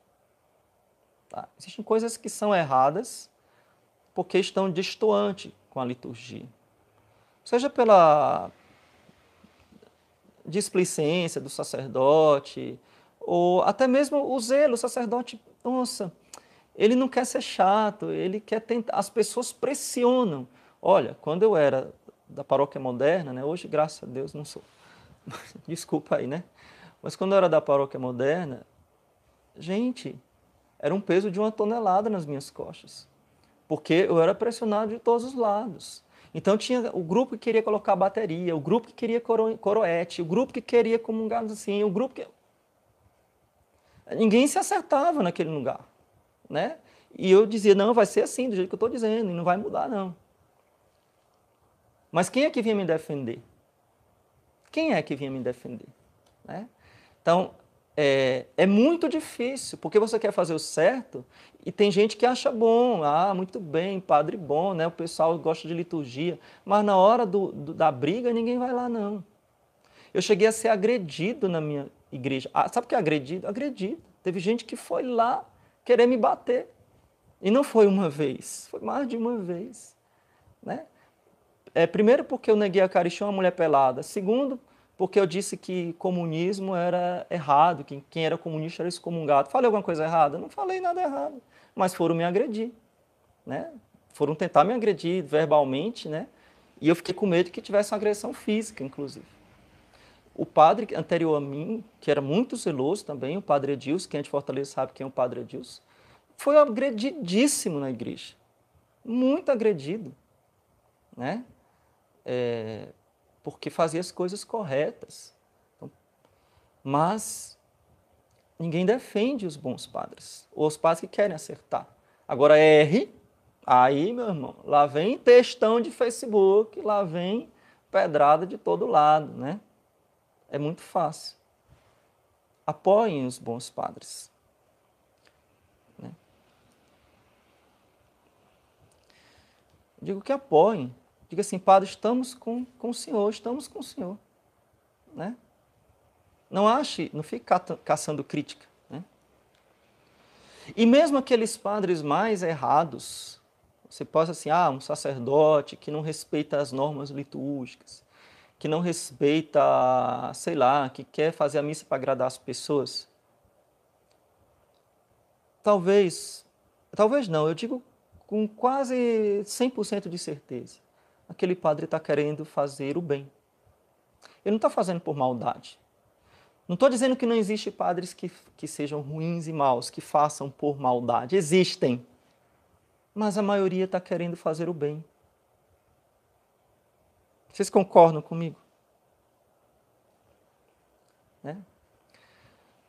Tá? Existem coisas que são erradas porque estão destoantes com a liturgia. Seja pela displicência do sacerdote, ou até mesmo o zelo, o sacerdote, nossa, ele não quer ser chato, ele quer tentar, as pessoas pressionam. Olha, quando eu era da paróquia moderna, né, hoje, graças a Deus, não sou, desculpa aí, né? Mas quando eu era da paróquia moderna, gente, era um peso de 1 tonelada nas minhas costas, porque eu era pressionado de todos os lados. Então tinha o grupo que queria colocar bateria, o grupo que queria coroete, o grupo que queria comungar assim, o grupo que... Ninguém se acertava naquele lugar, né? E eu dizia, não, vai ser assim, do jeito que eu estou dizendo, e não vai mudar, não. Mas quem é que vinha me defender? Quem é que vinha me defender? Né? Então, é muito difícil, porque você quer fazer o certo e tem gente que acha bom, muito bem, padre bom, né? O pessoal gosta de liturgia, mas na hora da briga ninguém vai lá, não. Eu cheguei a ser agredido na minha igreja. Sabe o que é agredido? Agredido. Teve gente que foi lá querer me bater. E não foi uma vez, foi mais de uma vez. Né? Primeiro, porque eu neguei a Eucaristia a uma mulher pelada. Segundo, porque eu disse que comunismo era errado, que quem era comunista era excomungado. Falei alguma coisa errada? Não falei nada errado, mas foram me agredir. Né? Foram tentar me agredir verbalmente, né? E eu fiquei com medo que tivesse uma agressão física, inclusive. O padre anterior a mim, que era muito zeloso também, o padre Edilson, quem é de Fortaleza sabe quem é o padre Edilson, foi agredidíssimo na igreja. Muito agredido. Né? Porque fazia as coisas corretas. Então, mas ninguém defende os bons padres, ou os padres que querem acertar. Agora erre, aí, meu irmão, lá vem textão de Facebook, lá vem pedrada de todo lado, né? É muito fácil. Apoiem os bons padres. Né? Digo que apoiem. Diga assim, padre, estamos com o senhor, estamos com o senhor. Né? Não fique caçando crítica. Né? E mesmo aqueles padres mais errados, você possa assim, um sacerdote que não respeita as normas litúrgicas, que não respeita, sei lá, que quer fazer a missa para agradar as pessoas. Talvez não, eu digo com quase 100% de certeza. Aquele padre está querendo fazer o bem. Ele não está fazendo por maldade. Não estou dizendo que não existe padres que sejam ruins e maus, que façam por maldade. Existem. Mas a maioria está querendo fazer o bem. Vocês concordam comigo? Né?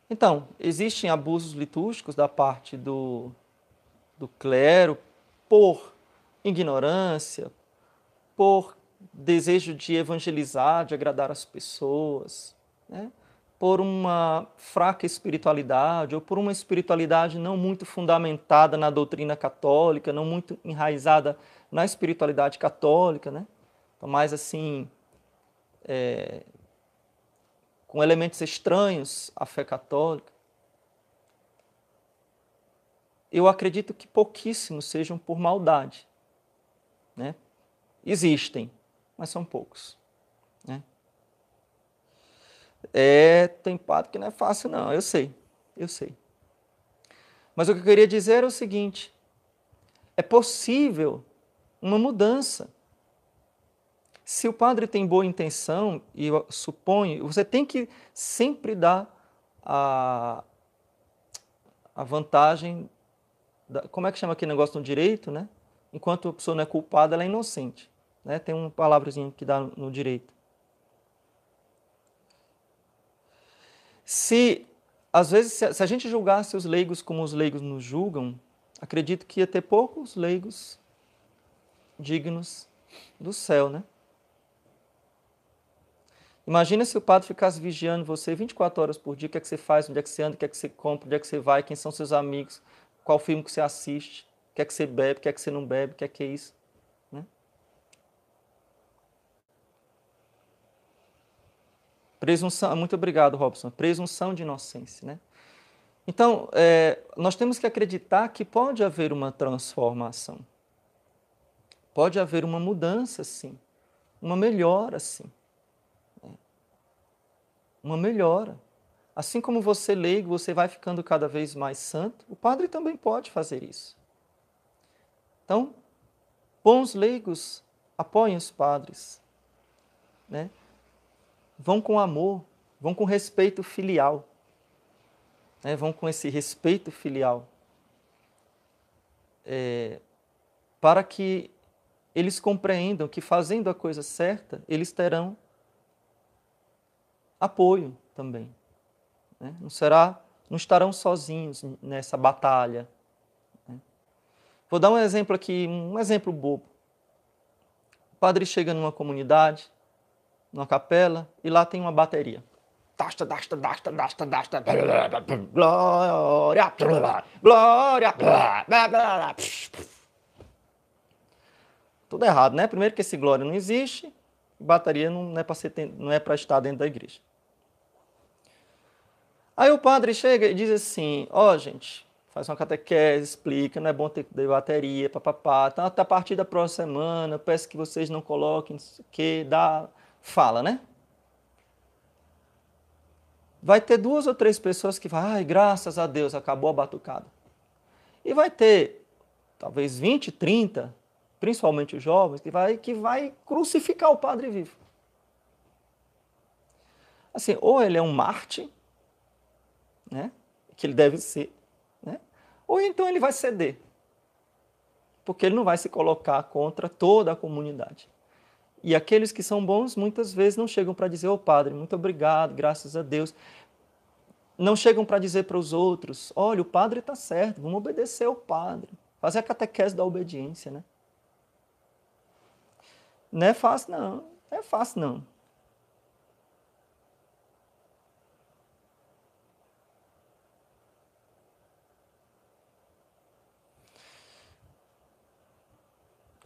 Então, existem abusos litúrgicos da parte do clero por ignorância, por desejo de evangelizar, de agradar as pessoas, né? Por uma fraca espiritualidade ou por uma espiritualidade não muito fundamentada na doutrina católica, não muito enraizada na espiritualidade católica, né? Então, mais assim, com elementos estranhos à fé católica. Eu acredito que pouquíssimos sejam por maldade. Né? Existem, mas são poucos. Né? Tem padre que não é fácil não, eu sei. Mas o que eu queria dizer é o seguinte, é possível uma mudança. Se o padre tem boa intenção, e eu suponho, você tem que sempre dar a vantagem, como é que chama aquele negócio no direito, né? Enquanto a pessoa não é culpada, ela é inocente. Né? Tem uma palavrazinha que dá no direito. Às vezes, se a gente julgasse os leigos como os leigos nos julgam, acredito que ia ter poucos leigos dignos do céu, né? Imagina se o padre ficasse vigiando você 24 horas por dia, o que é que você faz, onde é que você anda, o que é que você compra, onde é que você vai, quem são seus amigos, qual filme que você assiste, o que é que você bebe, o que é que você não bebe, o que é isso. Né? Presunção, muito obrigado, Robson. Presunção de inocência, né? Então, nós temos que acreditar que pode haver uma transformação. Pode haver uma mudança, sim. Uma melhora, sim. Uma melhora. Assim como você leigo, você vai ficando cada vez mais santo, o padre também pode fazer isso. Então, bons leigos apoiem os padres. Né? Vão com amor, vão com respeito filial. Né? Vão com esse respeito filial. Para que eles compreendam que fazendo a coisa certa, eles terão apoio também. Né? Não estarão sozinhos nessa batalha. Né? Vou dar um exemplo aqui, um exemplo bobo. O padre chega numa comunidade, numa capela, e lá tem uma bateria. Dasta, dasta, dasta, dasta, dasta, glória, glória, tudo errado, né? Primeiro que esse glória não existe, bateria não é para estar dentro da igreja. Aí o padre chega e diz assim, gente, faz uma catequese, explica, não é bom ter bateria, papapá, então até a partir da próxima semana, peço que vocês não coloquem, não sei o que, fala, né? Vai ter 2 ou 3 pessoas que falam, graças a Deus, acabou a batucada. E vai ter, talvez 20, 30, principalmente os jovens, que vai crucificar o padre vivo. Assim, ou ele é um Marte, né? Que ele deve ser, né? Ou então ele vai ceder, porque ele não vai se colocar contra toda a comunidade. E aqueles que são bons, muitas vezes não chegam para dizer, padre, muito obrigado, graças a Deus. Não chegam para dizer para os outros, olha, o padre está certo, vamos obedecer ao padre. Fazer a catequese da obediência, né? Não é fácil, não. Não é fácil, não.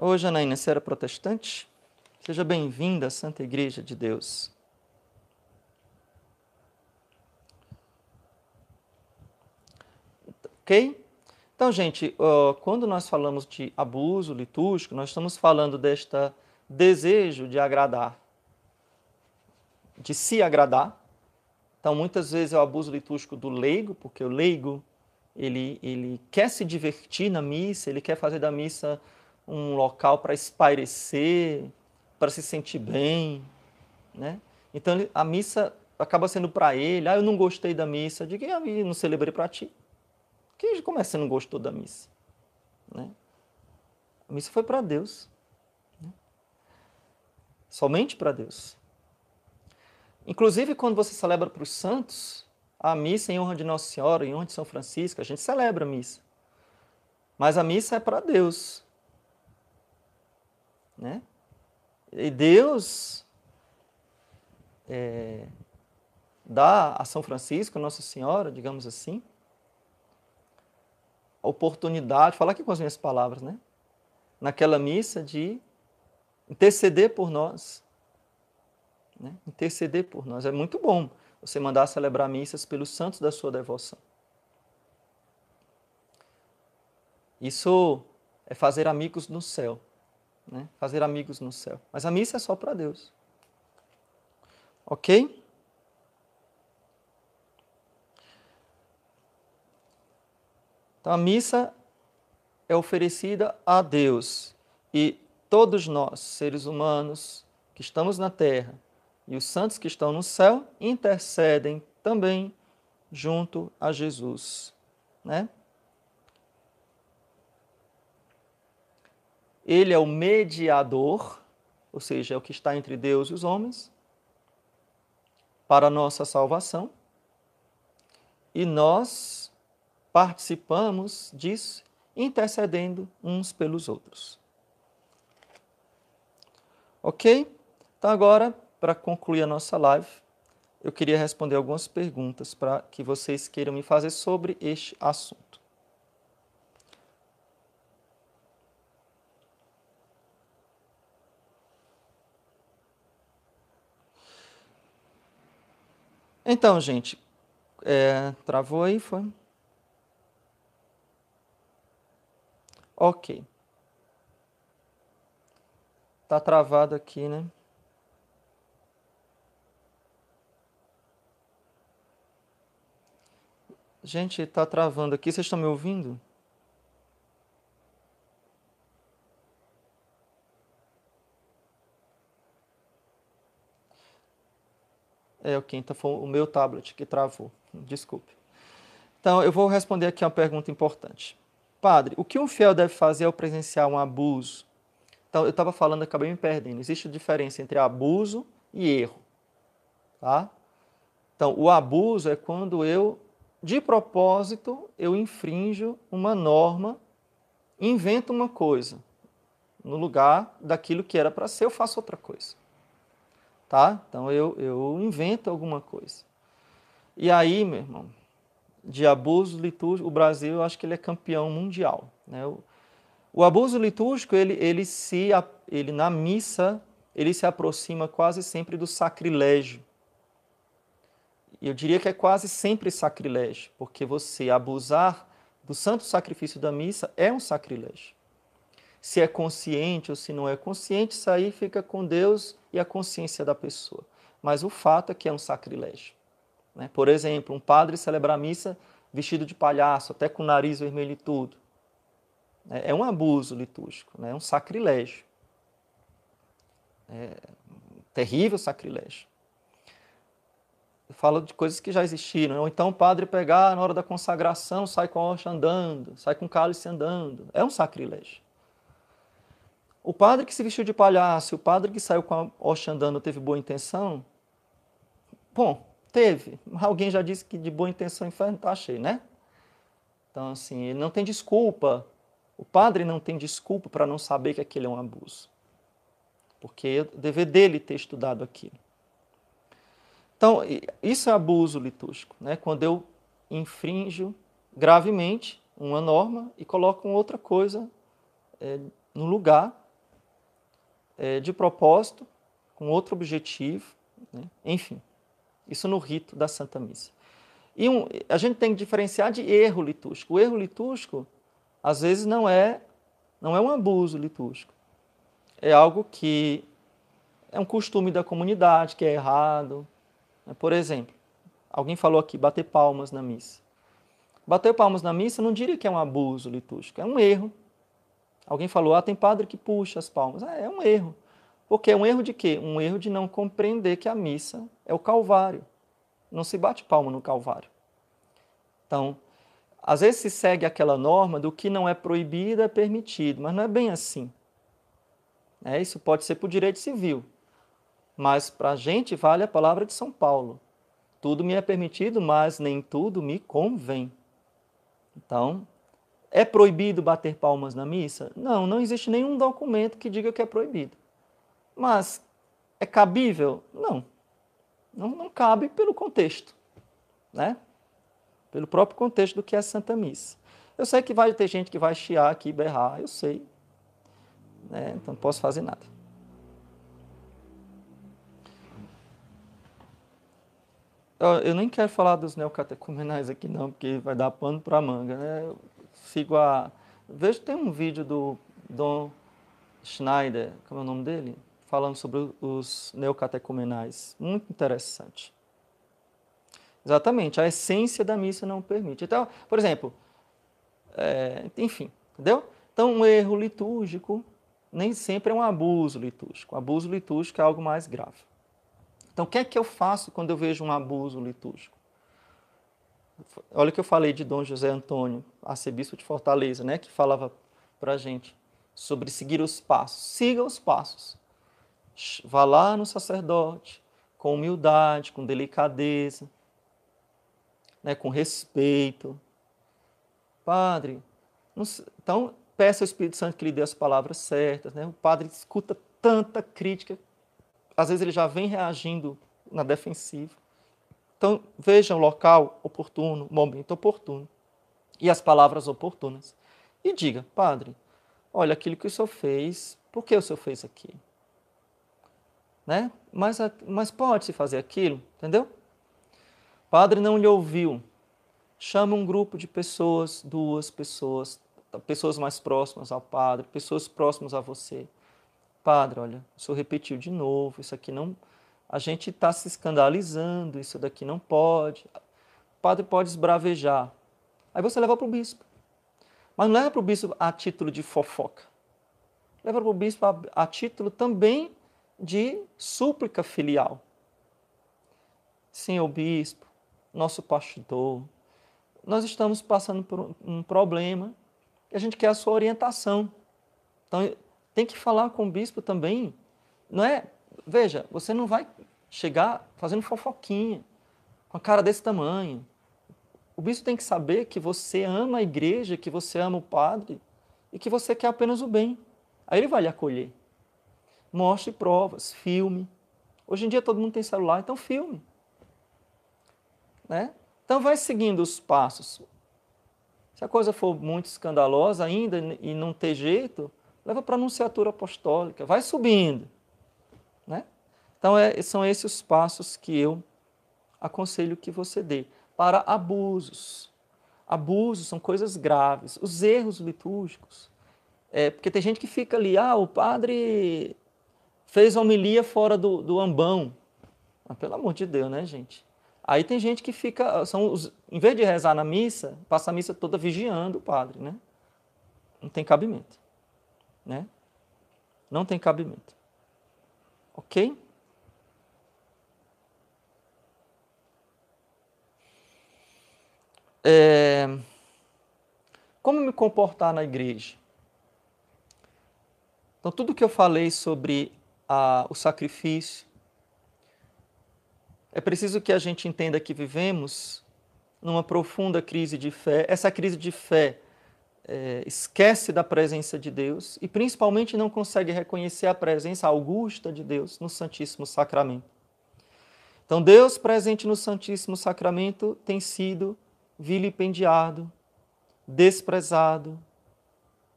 Oi, Janaína, você era protestante? Seja bem-vinda à Santa Igreja de Deus. Ok? Então, gente, quando nós falamos de abuso litúrgico, nós estamos falando deste desejo de agradar, de se agradar. Então, muitas vezes é o abuso litúrgico do leigo, porque o leigo, ele quer se divertir na missa, ele quer fazer da missa um local para espairecer, para se sentir bem, né? Então, a missa acaba sendo para ele, eu não gostei da missa, diga, eu não celebrei para ti. Como é que você não gostou da missa? Né? A missa foi para Deus. Né? Somente para Deus. Inclusive, quando você celebra para os santos, a missa em honra de Nossa Senhora, em honra de São Francisco, a gente celebra a missa. Mas a missa é para Deus. Né? E Deus dá a São Francisco, a Nossa Senhora, digamos assim, a oportunidade, falar aqui com as minhas palavras, né? Naquela missa de interceder por nós. Né? Interceder por nós. É muito bom você mandar celebrar missas pelos santos da sua devoção. Isso é fazer amigos no céu. Né? Fazer amigos no céu. Mas a missa é só para Deus. Ok? Então a missa é oferecida a Deus. E todos nós, seres humanos que estamos na terra, e os santos que estão no céu, intercedem também junto a Jesus. Né? Ele é o mediador, ou seja, é o que está entre Deus e os homens, para a nossa salvação. E nós participamos disso, intercedendo uns pelos outros. Ok? Então agora, para concluir a nossa live, eu queria responder algumas perguntas para que vocês queiram me fazer sobre este assunto. Então, gente, travou aí, foi? Ok. Tá travado aqui, né? Gente, tá travando aqui. Vocês estão me ouvindo? Ok, então foi o meu tablet que travou. Desculpe. Então, eu vou responder aqui uma pergunta importante. Padre, o que um fiel deve fazer ao presenciar um abuso? Então, eu estava falando, acabei me perdendo. Existe diferença entre abuso e erro. Tá? Então, o abuso é quando eu, de propósito, eu infrinjo uma norma, invento uma coisa. No lugar daquilo que era para ser, eu faço outra coisa. Tá? Então, eu invento alguma coisa. E aí, meu irmão, de abuso litúrgico, o Brasil, eu acho que ele é campeão mundial. Né? O abuso litúrgico, ele na missa, ele se aproxima quase sempre do sacrilégio. Eu diria que é quase sempre sacrilégio, porque você abusar do santo sacrifício da missa é um sacrilégio. Se é consciente ou se não é consciente, isso aí fica com Deus e a consciência da pessoa. Mas o fato é que é um sacrilégio. Né? Por exemplo, um padre celebrar a missa vestido de palhaço, até com o nariz vermelho e tudo. É um abuso litúrgico, né? É um sacrilégio. É um terrível sacrilégio. Eu falo de coisas que já existiram. Ou então o padre pegar na hora da consagração, sai com a hóstia andando, sai com o cálice andando. É um sacrilégio. O padre que se vestiu de palhaço, o padre que saiu com a hóstia andando teve boa intenção? Bom, teve. Alguém já disse que de boa intenção o inferno está cheio, né? Então, assim, ele não tem desculpa. O padre não tem desculpa para não saber que aquilo é um abuso. Porque é o dever dele ter estudado aquilo. Então, isso é abuso litúrgico, né? Quando eu infrinjo gravemente uma norma e coloco outra coisa no lugar de propósito, com outro objetivo, né? Enfim, isso no rito da Santa Missa. E a gente tem que diferenciar de erro litúrgico. O erro litúrgico, às vezes, não é um abuso litúrgico. É algo que é um costume da comunidade, que é errado. Por exemplo, alguém falou aqui, bater palmas na missa. Bater palmas na missa não diria que é um abuso litúrgico, é um erro. Alguém falou, tem padre que puxa as palmas. É um erro. Porque é um erro de quê? Um erro de não compreender que a missa é o Calvário. Não se bate palma no Calvário. Então, às vezes se segue aquela norma do que não é proibido é permitido, mas não é bem assim. Isso pode ser por direito civil, mas para a gente vale a palavra de São Paulo. Tudo me é permitido, mas nem tudo me convém. Então, é proibido bater palmas na missa? Não, não existe nenhum documento que diga que é proibido. Mas é cabível? Não. Não cabe pelo contexto, né? Pelo próprio contexto do que é a Santa Missa. Eu sei que vai ter gente que vai chiar aqui, berrar, eu sei. Né? Então não posso fazer nada. Eu nem quero falar dos neocatecumenais aqui não, porque vai dar pano para manga. Né? Eu sigo Vejo que tem um vídeo do Dom Schneider, como é o nome dele? Falando sobre os neocatecumenais. Muito interessante. Exatamente, a essência da missa não permite. Então, por exemplo, enfim, entendeu? Então, um erro litúrgico nem sempre é um abuso litúrgico. O abuso litúrgico é algo mais grave. Então, o que é que eu faço quando eu vejo um abuso litúrgico? Olha o que eu falei de Dom José Antônio, arcebispo de Fortaleza, né, que falava para a gente sobre seguir os passos. Siga os passos. Vá lá no sacerdote, com humildade, com delicadeza, né, com respeito. Padre, então peça ao Espírito Santo que lhe dê as palavras certas. Né? O padre escuta tanta crítica, às vezes ele já vem reagindo na defensiva. Então veja o local oportuno, o momento oportuno e as palavras oportunas. E diga, padre, olha aquilo que o senhor fez, por que o senhor fez aquilo? Né? Mas pode-se fazer aquilo, entendeu? Padre não lhe ouviu. Chama um grupo de pessoas, 2 pessoas, pessoas mais próximas ao padre, pessoas próximas a você. Padre, olha, o senhor repetiu de novo, isso aqui não... A gente está se escandalizando, isso daqui não pode. O padre pode esbravejar. Aí você leva para o bispo. Mas não leva para o bispo a título de fofoca. Leva para o bispo a título também de súplica filial. Senhor bispo, nosso pastor, nós estamos passando por um problema e a gente quer a sua orientação. Então, tem que falar com o bispo também. Não é? Veja, você não vai chegar fazendo fofoquinha, com a cara desse tamanho. O bispo tem que saber que você ama a igreja, que você ama o padre e que você quer apenas o bem. Aí ele vai lhe acolher. Mostre provas, filme. Hoje em dia todo mundo tem celular, então filme. Né? Então vai seguindo os passos. Se a coisa for muito escandalosa ainda e não ter jeito, leva para a anunciatura apostólica, vai subindo. Né? Então são esses os passos que eu aconselho que você dê. Para abusos. Abusos são coisas graves. Os erros litúrgicos. Porque tem gente que fica ali, o padre fez homilia fora do ambão. Pelo amor de Deus, né, gente? Aí tem gente que fica, em vez de rezar na missa, passa a missa toda vigiando o padre, né? Não tem cabimento, né? Não tem cabimento. Ok? Como me comportar na igreja? Então, tudo que eu falei sobre o sacrifício, é preciso que a gente entenda que vivemos numa profunda crise de fé. Essa crise de fé esquece da presença de Deus e principalmente não consegue reconhecer a presença augusta de Deus no Santíssimo Sacramento. Então, Deus presente no Santíssimo Sacramento tem sido vilipendiado, desprezado,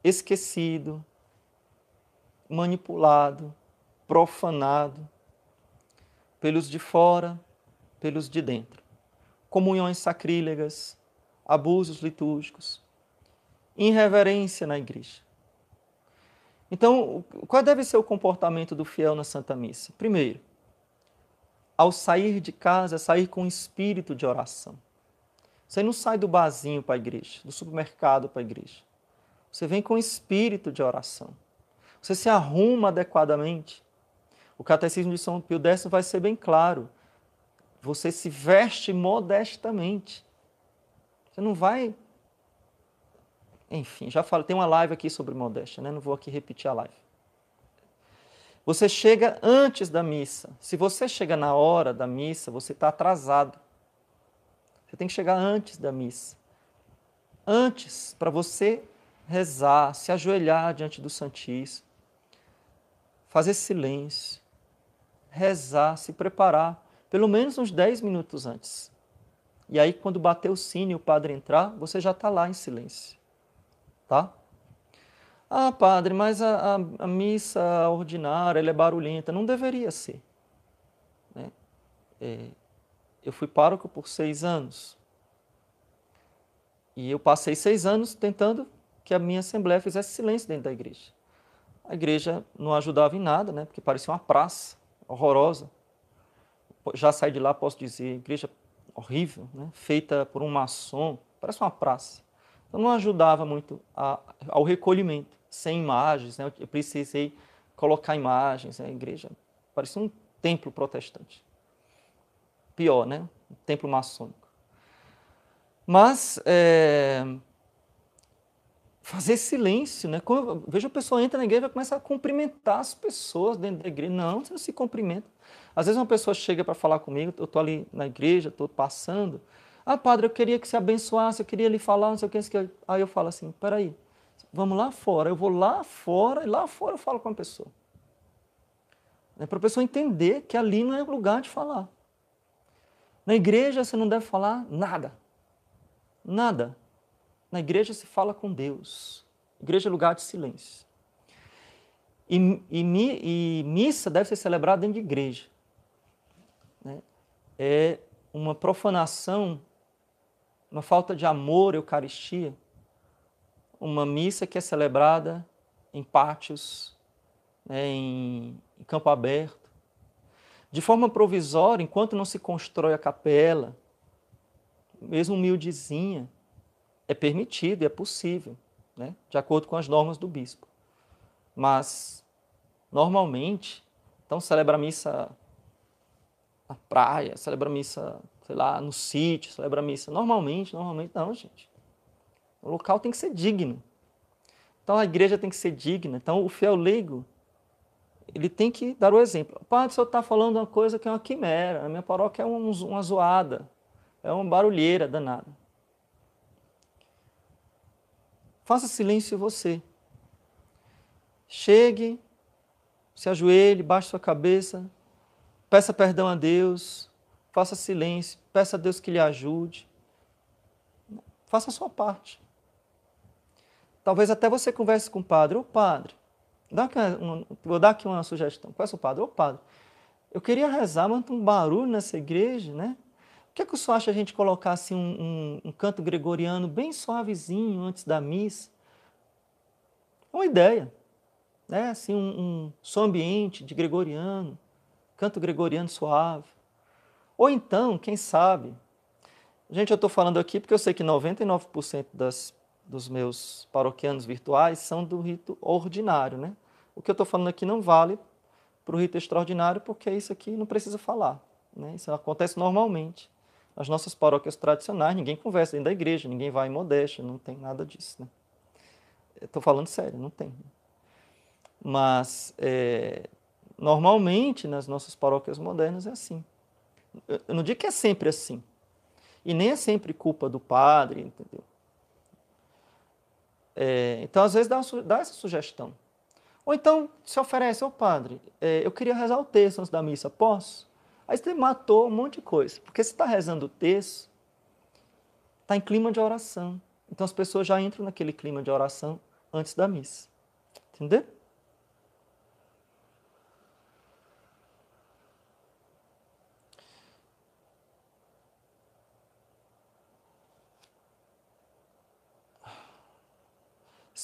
esquecido, manipulado, profanado pelos de fora, pelos de dentro. Comunhões sacrílegas, abusos litúrgicos, irreverência na igreja. Então, qual deve ser o comportamento do fiel na Santa Missa? Primeiro, ao sair de casa, sair com espírito de oração. Você não sai do barzinho para a igreja, do supermercado para a igreja. Você vem com espírito de oração. Você se arruma adequadamente. O Catecismo de São Pio X vai ser bem claro. Você se veste modestamente. Você não vai... Enfim, já falei, tem uma live aqui sobre modéstia, né? Não vou aqui repetir a live. Você chega antes da missa. Se você chega na hora da missa, você está atrasado. Você tem que chegar antes da missa. Antes, para você rezar, se ajoelhar diante do Santíssimo, fazer silêncio, rezar, se preparar, pelo menos uns 10 minutos antes. E aí, quando bater o sino e o padre entrar, você já está lá em silêncio. Tá? Ah, padre, mas a missa ordinária ela é barulhenta. Não deveria ser. Né? Eu fui pároco por 6 anos. E eu passei 6 anos tentando que a minha assembleia fizesse silêncio dentro da igreja. A igreja não ajudava em nada, né? Porque parecia uma praça horrorosa. Já saí de lá, posso dizer, igreja horrível, né? Feita por um maçom, parece uma praça. Então não ajudava muito ao recolhimento, sem imagens, né? Eu precisei colocar imagens, né? A igreja parecia um templo protestante. Pior, né? Um templo maçônico. Mas fazer silêncio, né? Quando eu vejo a pessoa entra na igreja e começa a cumprimentar as pessoas dentro da igreja. Não, você não se cumprimenta. Às vezes uma pessoa chega para falar comigo, eu estou ali na igreja, estou passando. Ah, padre, eu queria que você abençoasse, eu queria lhe falar, não sei o que. Aí eu falo assim, peraí, vamos lá fora. Eu vou lá fora e lá fora eu falo com a pessoa. É para a pessoa entender que ali não é lugar de falar. Na igreja você não deve falar nada. Nada. Na igreja se fala com Deus. Igreja é lugar de silêncio. E missa deve ser celebrada dentro de igreja. Né? É uma profanação, uma falta de amor à Eucaristia. Uma missa que é celebrada em pátios, né, em campo aberto. De forma provisória, enquanto não se constrói a capela, mesmo humildezinha, é permitido e é possível, né, de acordo com as normas do bispo. Mas, normalmente, então celebra a missa na praia, celebra a missa, sei lá, no sítio, celebra a missa. Normalmente não, gente. O local tem que ser digno. Então a igreja tem que ser digna. Então o fiel leigo, ele tem que dar o exemplo. Padre, o senhor está falando uma coisa que é uma quimera. A minha paróquia é uma zoada, é uma barulheira danada. Faça silêncio você. Chegue, se ajoelhe, baixe sua cabeça, peça perdão a Deus, faça silêncio, peça a Deus que lhe ajude. Faça a sua parte. Talvez até você converse com o padre. Ô padre, vou dar aqui uma sugestão. Conhece o padre? Ô padre, eu queria rezar, mas tem um barulho nessa igreja, né? O que é que o senhor acha a gente colocar assim, um canto gregoriano bem suavezinho antes da missa? É uma ideia. Né? Assim, um som ambiente de gregoriano, canto gregoriano suave. Ou então, quem sabe, gente, eu estou falando aqui porque eu sei que 99% dos meus paroquianos virtuais são do rito ordinário, né? O que eu estou falando aqui não vale para o rito extraordinário, porque isso aqui não precisa falar, né? Isso acontece normalmente. Nas nossas paróquias tradicionais, ninguém conversa dentro da igreja, ninguém vai em modéstia, não tem nada disso, né? Estou falando sério, não tem. Mas, normalmente, nas nossas paróquias modernas é assim. Eu não digo que é sempre assim. E nem é sempre culpa do padre, entendeu? Então, às vezes, dá essa sugestão. Ou então, se oferece, ô padre, eu queria rezar o texto antes da missa, posso? Aí você matou um monte de coisa. Porque se está rezando o texto, está em clima de oração. Então, as pessoas já entram naquele clima de oração antes da missa. Entendeu?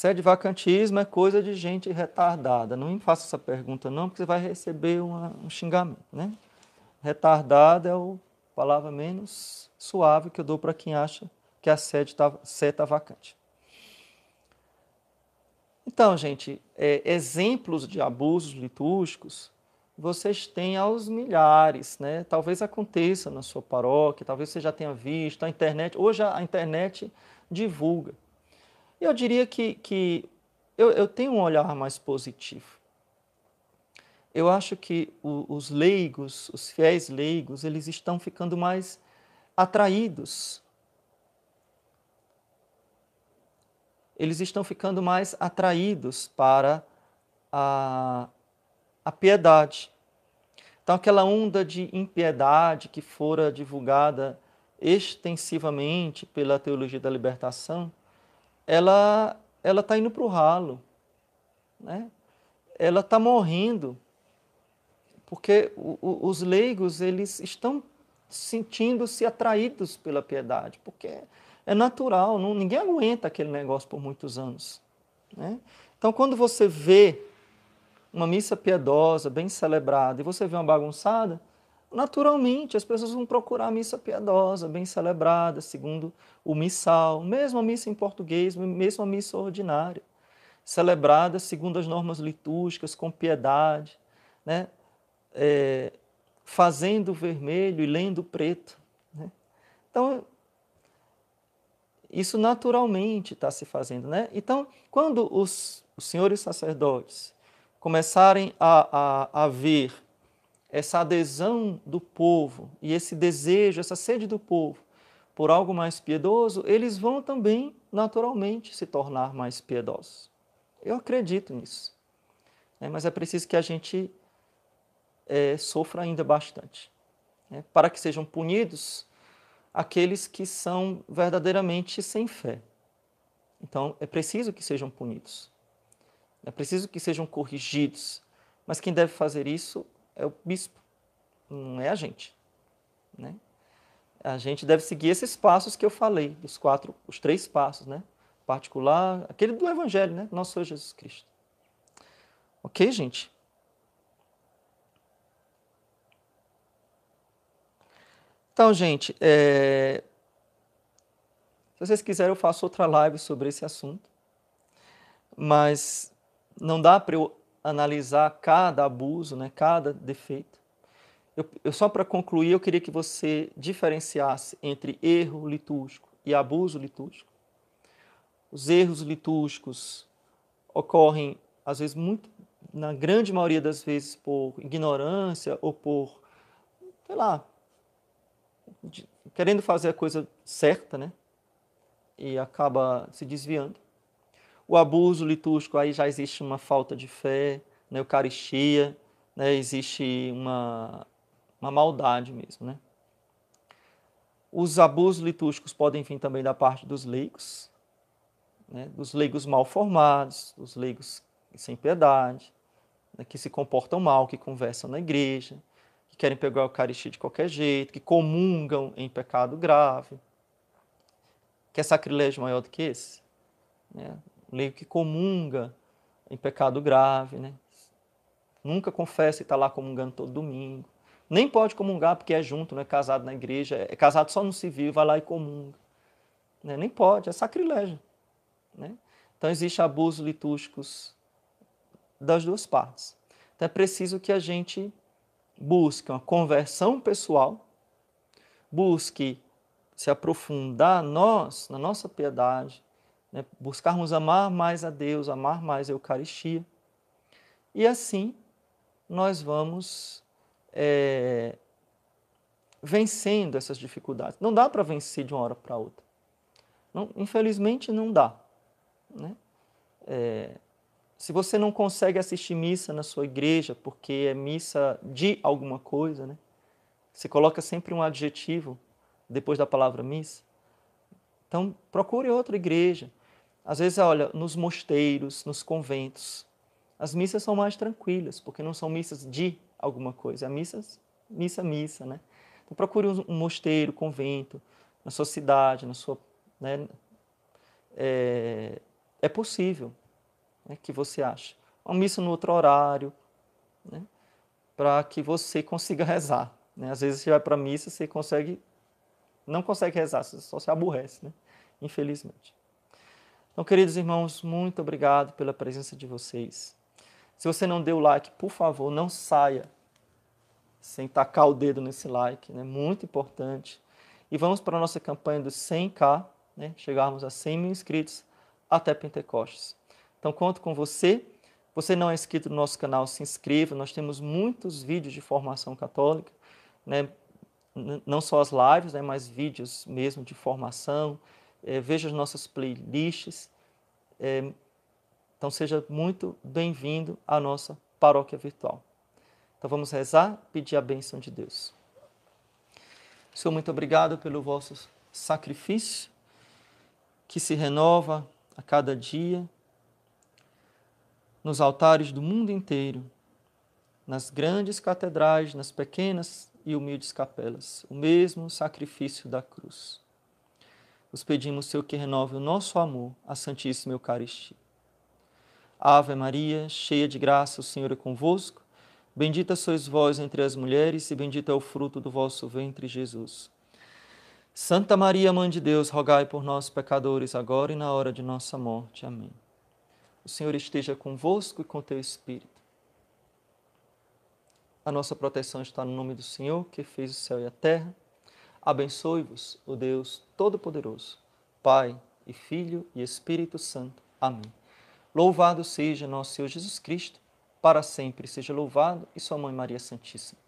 Sedevacantismo é coisa de gente retardada. Não me faça essa pergunta não, porque você vai receber um xingamento, né? Retardado é a palavra menos suave que eu dou para quem acha que a sé está vacante. Então, gente, exemplos de abusos litúrgicos vocês têm aos milhares, né? Talvez aconteça na sua paróquia, talvez você já tenha visto, a internet, hoje a internet divulga. Eu diria que eu tenho um olhar mais positivo. Eu acho que os leigos, os fiéis leigos, eles estão ficando mais atraídos. Eles estão ficando mais atraídos para a piedade. Então, aquela onda de impiedade que fora divulgada extensivamente pela teologia da libertação, ela está indo para o ralo, né? Ela está morrendo, porque os leigos eles estão sentindo-se atraídos pela piedade, porque é natural, ninguém aguenta aquele negócio por muitos anos, né? Então, quando você vê uma missa piedosa, bem celebrada, e você vê uma bagunçada, naturalmente as pessoas vão procurar a missa piedosa, bem celebrada, segundo o missal, mesmo a missa em português, mesmo a missa ordinária, celebrada segundo as normas litúrgicas, com piedade, né? Fazendo vermelho e lendo preto, né? Então, isso naturalmente está se fazendo, né? Então, quando os senhores sacerdotes começarem a ver essa adesão do povo e esse desejo, essa sede do povo por algo mais piedoso, eles vão também naturalmente se tornar mais piedosos. Eu acredito nisso, né? Mas é preciso que a gente sofra ainda bastante, né? Para que sejam punidos aqueles que são verdadeiramente sem fé. Então, é preciso que sejam punidos. É preciso que sejam corrigidos. Mas quem deve fazer isso é o bispo, não é a gente, né? A gente deve seguir esses passos que eu falei, os 3 passos, né? Particular, aquele do Evangelho, né? Nosso Senhor Jesus Cristo. Ok, gente? Então, gente, se vocês quiserem eu faço outra live sobre esse assunto, mas não dá para eu analisar cada abuso, né? Cada defeito. Eu só para concluir, eu queria que você diferenciasse entre erro litúrgico e abuso litúrgico. Os erros litúrgicos ocorrem, às vezes, na grande maioria das vezes, por ignorância ou por, sei lá, querendo fazer a coisa certa, né? E acaba se desviando. O abuso litúrgico, aí já existe uma falta de fé, na Eucaristia, né? Existe uma maldade mesmo, né? Os abusos litúrgicos podem vir também da parte dos leigos, né? Dos leigos mal formados, dos leigos sem piedade, né? Que se comportam mal, que conversam na igreja, que querem pegar a Eucaristia de qualquer jeito, que comungam em pecado grave. Quer sacrilégio maior do que esse? Né? Um leigo que comunga em pecado grave, né? Nunca confessa e está lá comungando todo domingo. Nem pode comungar porque é junto, não é casado na igreja, é casado só no civil, vai lá e comunga. Né? Nem pode, é sacrilégio. Né? Então, existem abusos litúrgicos das duas partes. Então, é preciso que a gente busque uma conversão pessoal, busque se aprofundar na nossa piedade, né? Buscarmos amar mais a Deus, amar mais a Eucaristia, e assim nós vamos vencendo essas dificuldades. Não dá para vencer de uma hora para outra. Não, infelizmente não dá. Né? Se você não consegue assistir missa na sua igreja, porque é missa de alguma coisa, né? Você coloca sempre um adjetivo depois da palavra missa. Então, procure outra igreja. Às vezes, olha, nos mosteiros, nos conventos, as missas são mais tranquilas, porque não são missas de alguma coisa, é missa, né? Então, procure um mosteiro, convento, na sua cidade, na sua, né, é possível, né, que você ache uma missa no outro horário, né, para que você consiga rezar. Né? Às vezes você vai para a missa, você não consegue rezar, você só se aborrece, né? Infelizmente. Então, queridos irmãos, muito obrigado pela presença de vocês. Se você não deu like, por favor, não saia sem tacar o dedo nesse like, né? Muito importante. E vamos para a nossa campanha dos 100K, né? Chegarmos a 100 mil inscritos até Pentecostes. Então, conto com você. Você não é inscrito no nosso canal, se inscreva. Nós temos muitos vídeos de formação católica, né? Não só as lives, né? Mas vídeos mesmo de formação. Veja as nossas playlists. Então, seja muito bem-vindo à nossa paróquia virtual. Então, vamos rezar, pedir a bênção de Deus. Senhor, muito obrigado pelo vosso sacrifício, que se renova a cada dia, nos altares do mundo inteiro, nas grandes catedrais, nas pequenas e humildes capelas, o mesmo sacrifício da cruz. Vos pedimos, Senhor, que renove o nosso amor à Santíssima Eucaristia. Ave Maria, cheia de graça, o Senhor é convosco. Bendita sois vós entre as mulheres e bendito é o fruto do vosso ventre, Jesus. Santa Maria, Mãe de Deus, rogai por nós, pecadores, agora e na hora de nossa morte. Amém. O Senhor esteja convosco e com teu Espírito. A nossa proteção está no nome do Senhor, que fez o céu e a terra. Abençoe-vos, o Deus Todo-Poderoso, Pai e Filho e Espírito Santo. Amém. Louvado seja nosso Senhor Jesus Cristo, para sempre seja louvado, e sua Mãe Maria Santíssima.